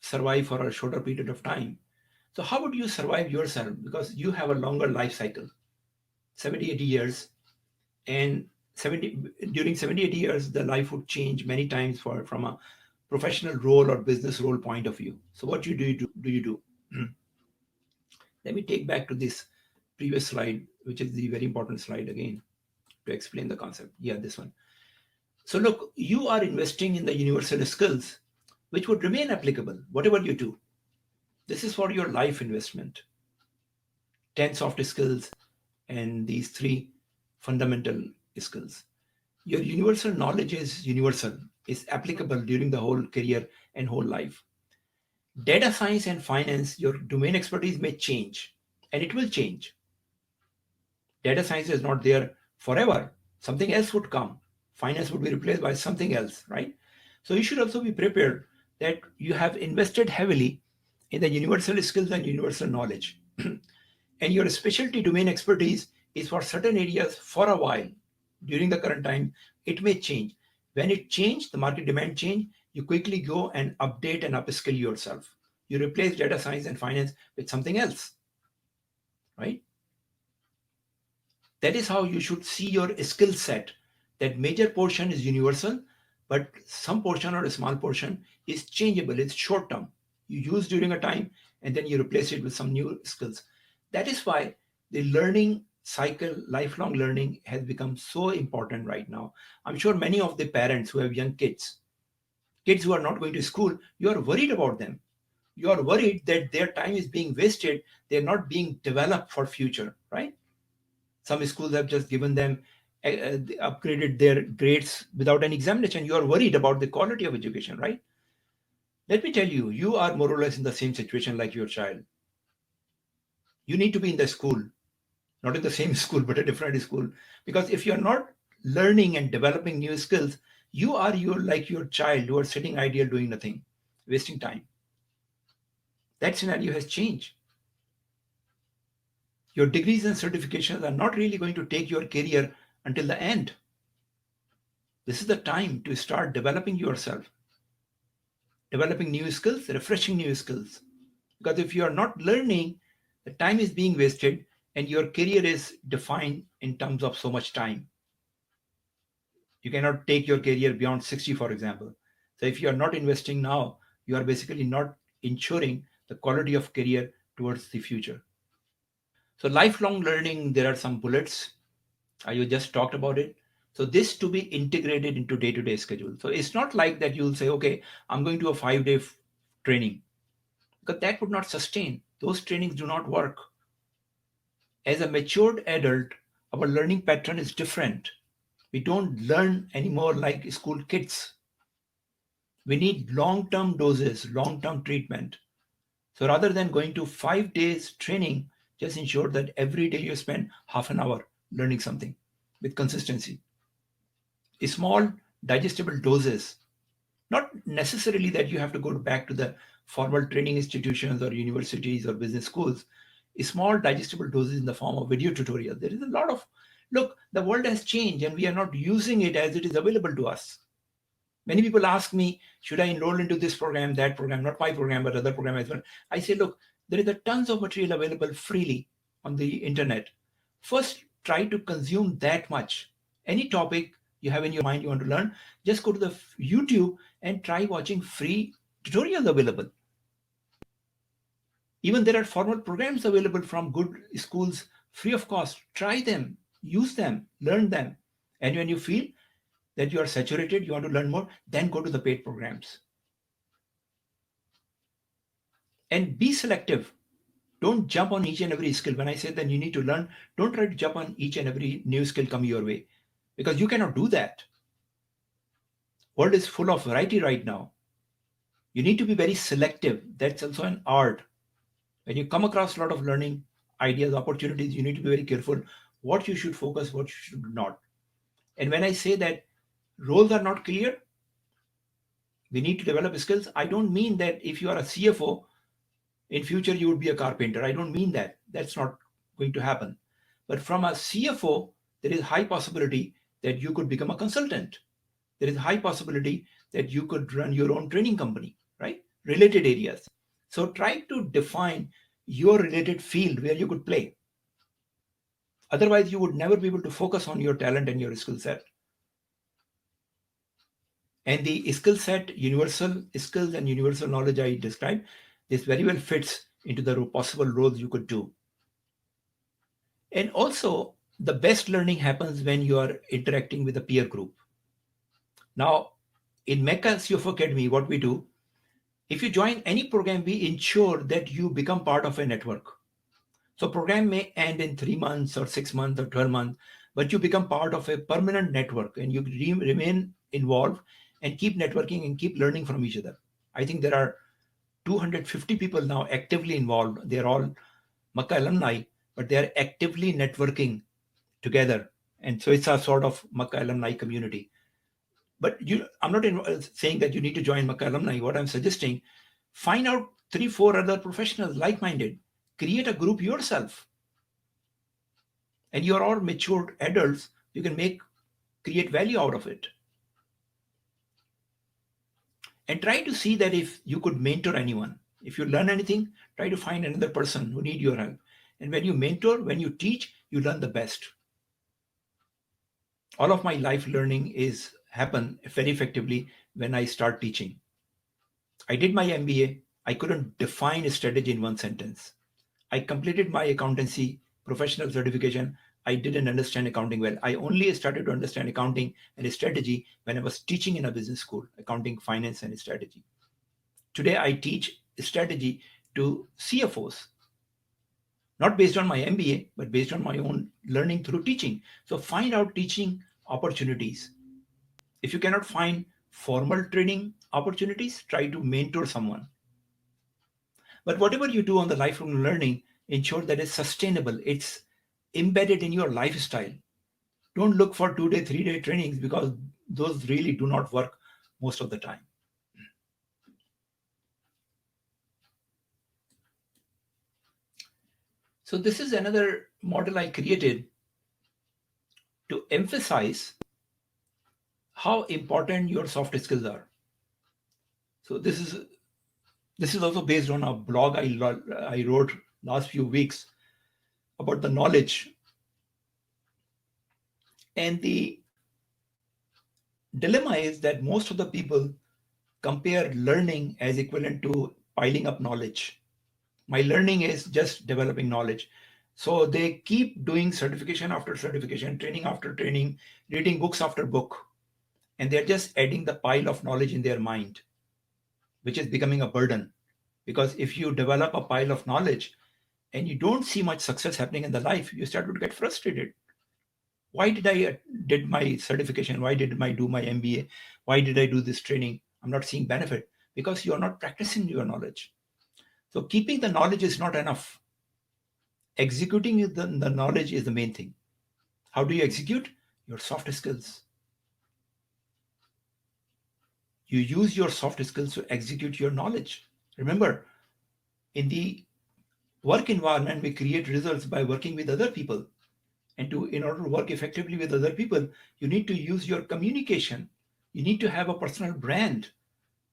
survive for a shorter period of time. So how would you survive yourself? Because you have a longer life cycle, 70, 80 years, and 70 during 70, 80 years, the life would change many times from a professional role or business role point of view. So what do you do? Let me take back to this previous slide, which is the very important slide again to explain the concept. Yeah, this one. So look, you are investing in the universal skills which would remain applicable whatever you do. This is for your life investment. 10 soft skills and these three fundamental skills. Your universal knowledge is universal, is applicable during the whole career and whole life. Data science and finance, your domain expertise may change, and it will change. Data science is not there forever. Something else would come. Finance would be replaced by something else, right? So you should also be prepared that you have invested heavily in the universal skills and universal knowledge. And your specialty domain expertise is for certain areas for a while. During the current time, it may change. When it change, the market demand change, you quickly go and update and upskill yourself. You replace data science and finance with something else, right? That is how you should see your skill set. That major portion is universal, but some portion or a small portion is changeable. It's short term. You use during a time and then you replace it with some new skills. That is why the learning cycle, lifelong learning has become so important right now. I'm sure many of the parents who have young kids who are not going to school, you are worried about them. You are worried that their time is being wasted. They're not being developed for future, right? Some schools have just given them upgraded their grades without an examination. You are worried about the quality of education, right? Let me tell you, you are more or less in the same situation like your child. You need to be in the school, not in the same school, but a different school. Because if you're not learning and developing new skills, you are like your child who are sitting idle doing nothing, wasting time. That scenario has changed. Your degrees and certifications are not really going to take your career until the end. This is the time to start developing yourself, developing new skills, refreshing new skills. Because if you are not learning, the time is being wasted and your career is defined in terms of so much time. You cannot take your career beyond 60, for example. So if you are not investing now, you are basically not ensuring the quality of career towards the future. So lifelong learning, there are some bullets. You just talked about it. So this to be integrated into day-to-day schedule. So it's not like that you'll say, okay, I'm going to a 5-day training, because that would not sustain. Those trainings do not work. As a matured adult, our learning pattern is different. We don't learn anymore like school kids. We need long-term doses, long-term treatment. So rather than going to 5 days training, just ensure that every day you spend half an hour learning something with consistency. Small digestible doses, not necessarily that you have to go back to the formal training institutions or universities or business schools. Small digestible doses in the form of video tutorials. There is a lot of, look, the world has changed and we are not using it as it is available to us. Many people ask me, should I enroll into this program, that program, not my program, but other program as well. I say, look, there is a tons of material available freely on the internet. First, try to consume that much. Any topic, you have in your mind you want to learn, just go to the YouTube and try watching free tutorials available. Even there are formal programs available from good schools free of cost. Try them, use them, learn them. And when you feel that you are saturated, you want to learn more, then go to the paid programs. And be selective. Don't jump on each and every skill. When I say that you need to learn, don't try to jump on each and every new skill come your way, because you cannot do that. World is full of variety right now. You need to be very selective. That's also an art. When you come across a lot of learning ideas, opportunities, you need to be very careful what you should focus, what you should not. And when I say that roles are not clear, we need to develop skills. I don't mean that if you are a CFO, in future you would be a carpenter. I don't mean that. That's not going to happen. But from a CFO, there is high possibility that you could become a consultant. There is high possibility that you could run your own training company, right? Related areas. So try to define your related field where you could play. Otherwise, you would never be able to focus on your talent and your skill set. And the skill set, universal skills and universal knowledge I described, this very well fits into the possible roles you could do. And also, the best learning happens when you are interacting with a peer group. Now, in Mecca CFO Academy, what we do, if you join any program, we ensure that you become part of a network. So program may end in 3 months or 6 months or 12 months, but you become part of a permanent network and you remain involved and keep networking and keep learning from each other. I think there are 250 people now actively involved. They're all Makkah alumni, but they are actively networking together. And so it's a sort of Makkah alumni community. But I'm not saying that you need to join Makkah alumni. What I'm suggesting, find out 3, 4 other professionals like-minded, create a group yourself. And you're all matured adults, you can create value out of it. And try to see that if you could mentor anyone. If you learn anything, try to find another person who need your help. And when you mentor, when you teach, you learn the best. All of my life learning is happen very effectively when I start teaching. I did my MBA. I couldn't define a strategy in one sentence. I completed my accountancy professional certification. I didn't understand accounting well. I only started to understand accounting and strategy when I was teaching in a business school, accounting, finance, and strategy. Today, I teach strategy to CFOs, not based on my MBA, but based on my own learning through teaching. So find out teaching opportunities. If you cannot find formal training opportunities, try to mentor someone. But whatever you do on the lifelong learning, ensure that it's sustainable, it's embedded in your lifestyle. Don't look for 2-day, 3-day trainings because those really do not work most of the time. So this is another model I created to emphasize how important your soft skills are. So this is also based on a blog I wrote last few weeks about the knowledge. And the dilemma is that most of the people compare learning as equivalent to piling up knowledge. My learning is just developing knowledge. So they keep doing certification after certification, training after training, reading books after book, and they're just adding the pile of knowledge in their mind, which is becoming a burden. Because if you develop a pile of knowledge and you don't see much success happening in the life, you start to get frustrated. Why did I did my certification? Why did I do my MBA? Why did I do this training? I'm not seeing benefit because you are not practicing your knowledge. So keeping the knowledge is not enough. Executing the knowledge is the main thing. How do you execute? Your soft skills. You use your soft skills to execute your knowledge. Remember, in the work environment, we create results by working with other people. And in order to work effectively with other people, you need to use your communication. You need to have a personal brand.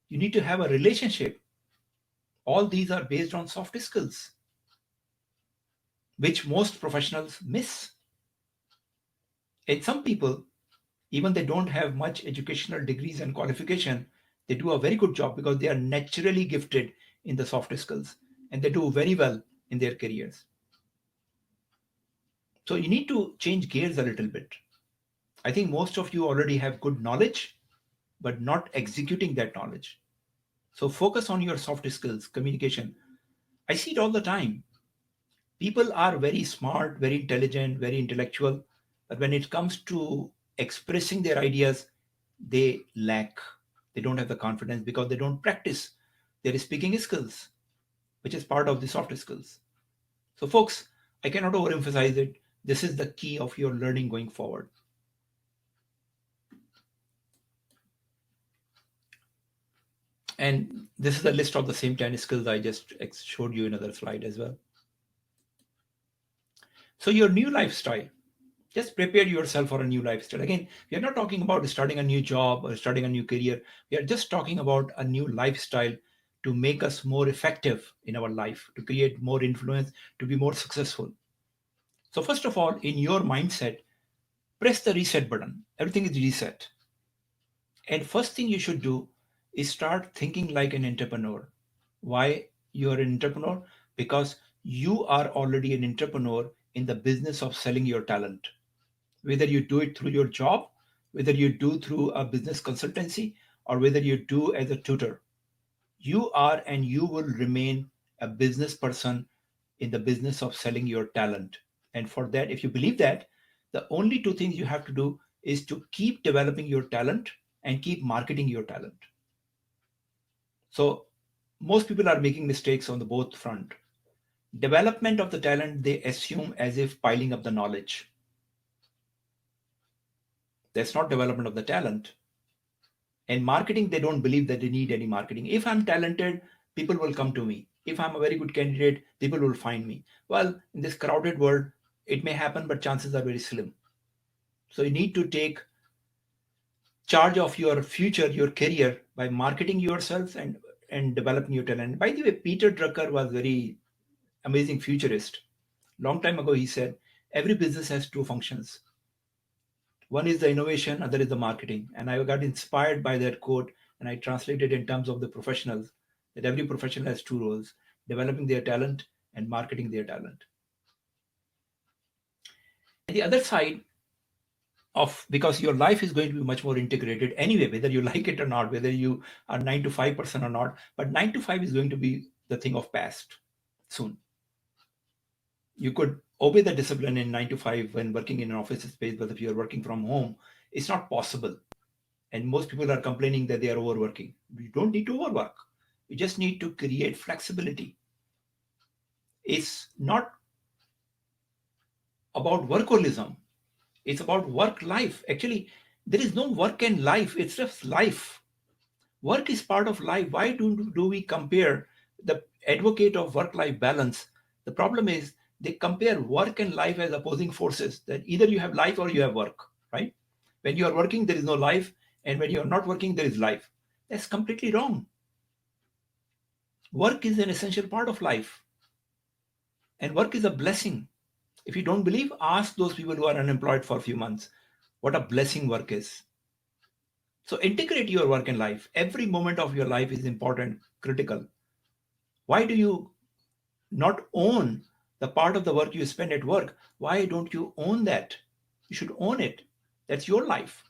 You need to have a relationship. All these are based on soft skills, which most professionals miss. And some people, Even they don't have much educational degrees and qualification, they do a very good job because they are naturally gifted in the soft skills and they do very well in their careers. So you need to change gears a little bit. I think most of you already have good knowledge, but not executing that knowledge. So focus on your soft skills, communication. I see it all the time. People are very smart, very intelligent, very intellectual, but when it comes to expressing their ideas, they lack. They don't have the confidence because they don't practice their speaking skills, which is part of the soft skills. So, folks, I cannot overemphasize it. This is the key of your learning going forward. And this is a list of the same 10 skills I just showed you in another slide as well. So, your new lifestyle. Just prepare yourself for a new lifestyle. Again, we are not talking about starting a new job or starting a new career. We are just talking about a new lifestyle to make us more effective in our life, to create more influence, to be more successful. So, first of all, in your mindset, press the reset button. Everything is reset. And first thing you should do is start thinking like an entrepreneur. Why you are an entrepreneur? Because you are already an entrepreneur in the business of selling your talent. Whether you do it through your job, whether you do through a business consultancy, or whether you do as a tutor, you are and you will remain a business person in the business of selling your talent. And for that, if you believe that, the only two things you have to do is to keep developing your talent and keep marketing your talent. So most people are making mistakes on the both front. Development of the talent, they assume as if piling up the knowledge. That's not development of the talent. And marketing, they don't believe that they need any marketing. If I'm talented, people will come to me. If I'm a very good candidate, people will find me. Well, in this crowded world, it may happen, but chances are very slim. So you need to take charge of your future, your career, by marketing yourself and developing your talent. By the way, Peter Drucker was very amazing futurist. Long time ago, he said every business has two functions. One is the innovation, other is the marketing. And I got inspired by that quote and I translated in terms of the professionals that every professional has two roles: developing their talent and marketing their talent. And the other side of, because your life is going to be much more integrated anyway, whether you like it or not, whether you are 9 to 5 person or not, but 9 to 5 is going to be the thing of past soon. You could obey the discipline in 9 to 5 when working in an office space, but if you're working from home, it's not possible. And most people are complaining that they are overworking. We don't need to overwork. We just need to create flexibility. It's not about workaholism. It's about work life. Actually, there is no work and life. It's just life. Work is part of life. Why do we compare the advocate of work-life balance? The problem is they compare work and life as opposing forces, that either you have life or you have work, right? When you are working, there is no life. And when you are not working, there is life. That's completely wrong. Work is an essential part of life. And work is a blessing. If you don't believe, ask those people who are unemployed for a few months what a blessing work is. So integrate your work and life. Every moment of your life is important, critical. Why do you not own the part of the work you spend at work? Why don't you own that? You should own it. That's your life.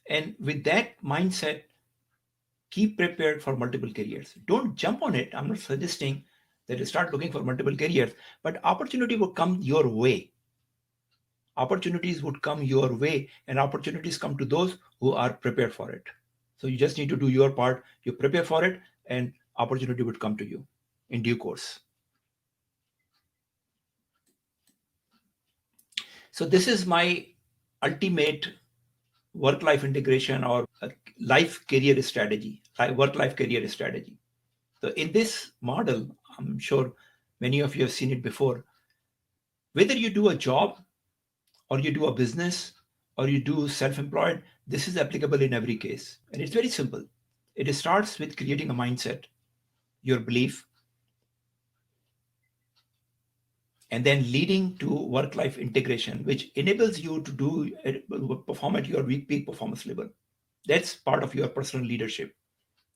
And with that mindset, keep prepared for multiple careers. Don't jump on it. I'm not suggesting that you start looking for multiple careers, but opportunity will come your way. Opportunities would come your way, and opportunities come to those who are prepared for it. So you just need to do your part. You prepare for it, and opportunity would come to you in due course. So this is my ultimate work-life integration or life career strategy, work-life career strategy. So in this model, I'm sure many of you have seen it before. Whether you do a job or you do a business or you do self-employed, this is applicable in every case. And it's very simple. It starts with creating a mindset, your belief, and then leading to work-life integration, which enables you to perform at your peak performance level. That's part of your personal leadership,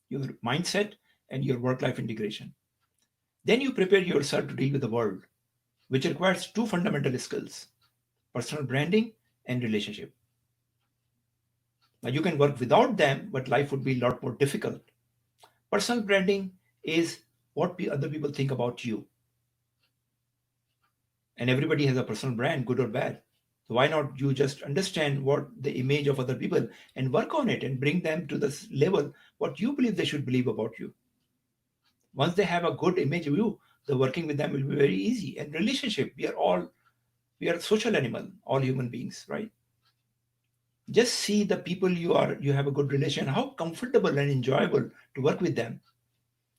your mindset, and your work-life integration. Then you prepare yourself to deal with the world, which requires two fundamental skills: personal branding and relationship. Now, you can work without them, but life would be a lot more difficult. Personal branding is what other people think about you. And everybody has a personal brand, good or bad. So why not you just understand what the image of other people and work on it and bring them to this level what you believe they should believe about you. Once they have a good image of you, the working with them will be very easy. And relationship, we are social animal, all human beings, right? Just see the people you have a good relation, how comfortable and enjoyable to work with them.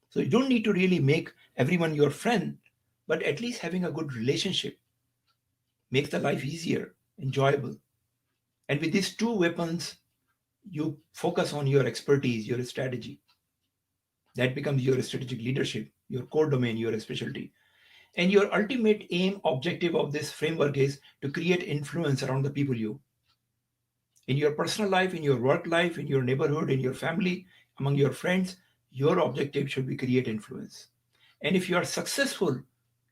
So you don't need to really make everyone your friend, but at least having a good relationship makes the life easier, enjoyable. And with these two weapons, you focus on your expertise, your strategy. That becomes your strategic leadership, your core domain, your specialty. And your ultimate aim, objective of this framework is to create influence around the people you. In your personal life, in your work life, in your neighborhood, in your family, among your friends, your objective should be create influence. And if you are successful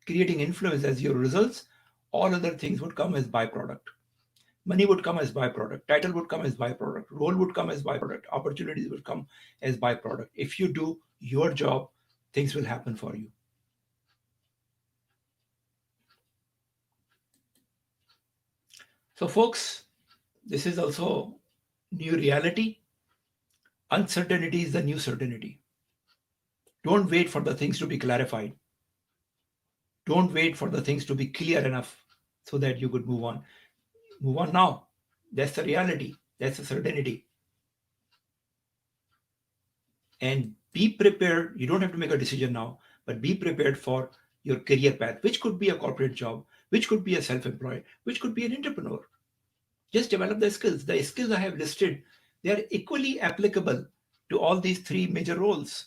creating influence as your results, all other things would come as byproduct. Money would come as byproduct, title would come as byproduct, role would come as byproduct, opportunities would come as byproduct. If you do your job, things will happen for you. So folks, this is also new reality. Uncertainty is the new certainty. Don't wait for the things to be clarified. Don't wait for the things to be clear enough so that you could move on. Move on now. That's the reality. That's the certainty. And be prepared. You don't have to make a decision now, but be prepared for your career path, which could be a corporate job, which could be a self-employed, which could be an entrepreneur. Just develop the skills. The skills I have listed, they are equally applicable to all these three major roles.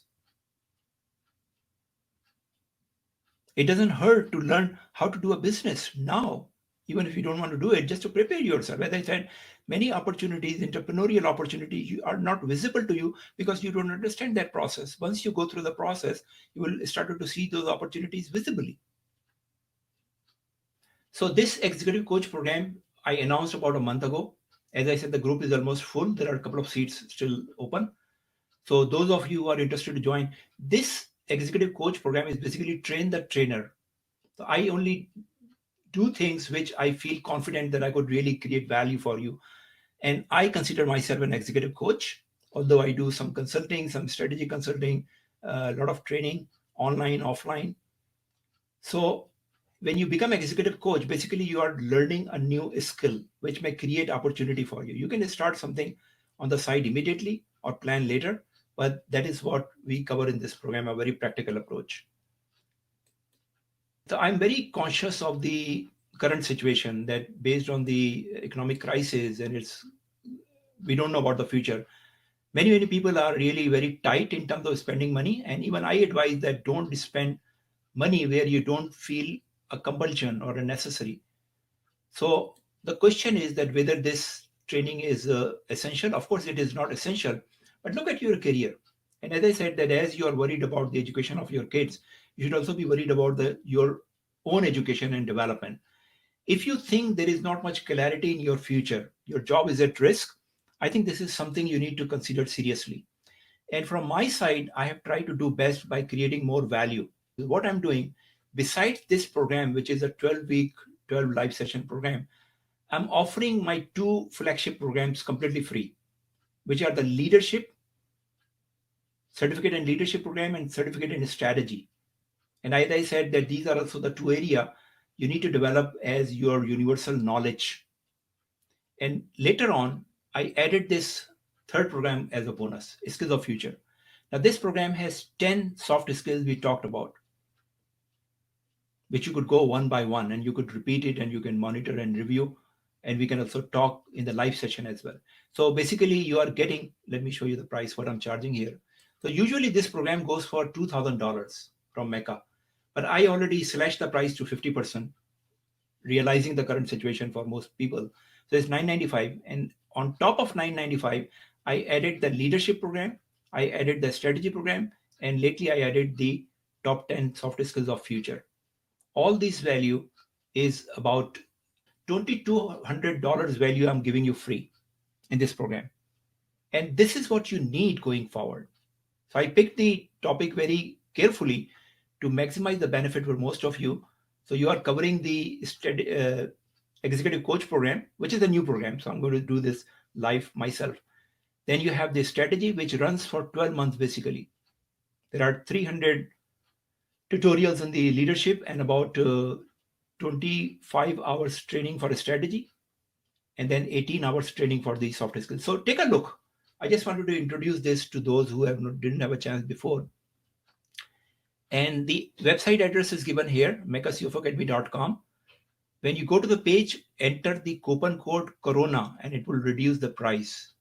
It doesn't hurt to learn how to do a business now, even if you don't want to do it, just to prepare yourself. As I said, many opportunities, entrepreneurial opportunities, you are not visible to you because you don't understand that process. Once you go through the process, you will start to see those opportunities visibly. So this executive coach program I announced about a month ago. As I said, the group is almost full. There are a couple of seats still open. So those of you who are interested to join, this executive coach program is basically train the trainer. So I only do things which I feel confident that I could really create value for you. And I consider myself an executive coach, although I do some consulting, some strategy consulting, a lot of training, online, offline. So when you become executive coach, basically you are learning a new skill which may create opportunity for you. You can start something on the side immediately or plan later, but that is what we cover in this program, a very practical approach. So I'm very conscious of the current situation that based on the economic crisis and it's we don't know about the future. Many people are really very tight in terms of spending money, and even I advise that don't spend money where you don't feel a compulsion or a necessary. So the question is that whether this training is essential. Of course, it is not essential, but look at your career. And as I said, that as you are worried about the education of your kids, you should also be worried about your own education and development. If you think there is not much clarity in your future, your job is at risk, I think this is something you need to consider seriously. And from my side, I have tried to do best by creating more value. What I'm doing, besides this program, which is a 12-week, 12 live session program, I'm offering my two flagship programs completely free, which are the leadership, certificate in leadership program and certificate in strategy. And as I said, that these are also the two areas you need to develop as your universal knowledge. And later on, I added this third program as a bonus, Skills of Future. Now, this program has 10 soft skills we talked about, which you could go one by one and you could repeat it and you can monitor and review. And we can also talk in the live session as well. So basically, you are getting, let me show you the price, what I'm charging here. So usually this program goes for $2,000 from Mecca, but I already slashed the price to 50%. realizing the current situation for most people. So it's 995, and on top of 995, I added the leadership program, I added the strategy program, and lately I added the top 10 soft skills of future. All this value is about $2,200 value I'm giving you free in this program. And this is what you need going forward. So I picked the topic very carefully to maximize the benefit for most of you. So you are covering the executive coach program, which is a new program. So I'm going to do this live myself. Then you have the strategy, which runs for 12 months basically. There are 300 tutorials in the leadership and about 25 hours training for a strategy, and then 18 hours training for the soft skills. So take a look. I just wanted to introduce this to those who didn't have a chance before. And the website address is given here, makeusufacademy.com. When you go to the page, enter the coupon code Corona and it will reduce the price.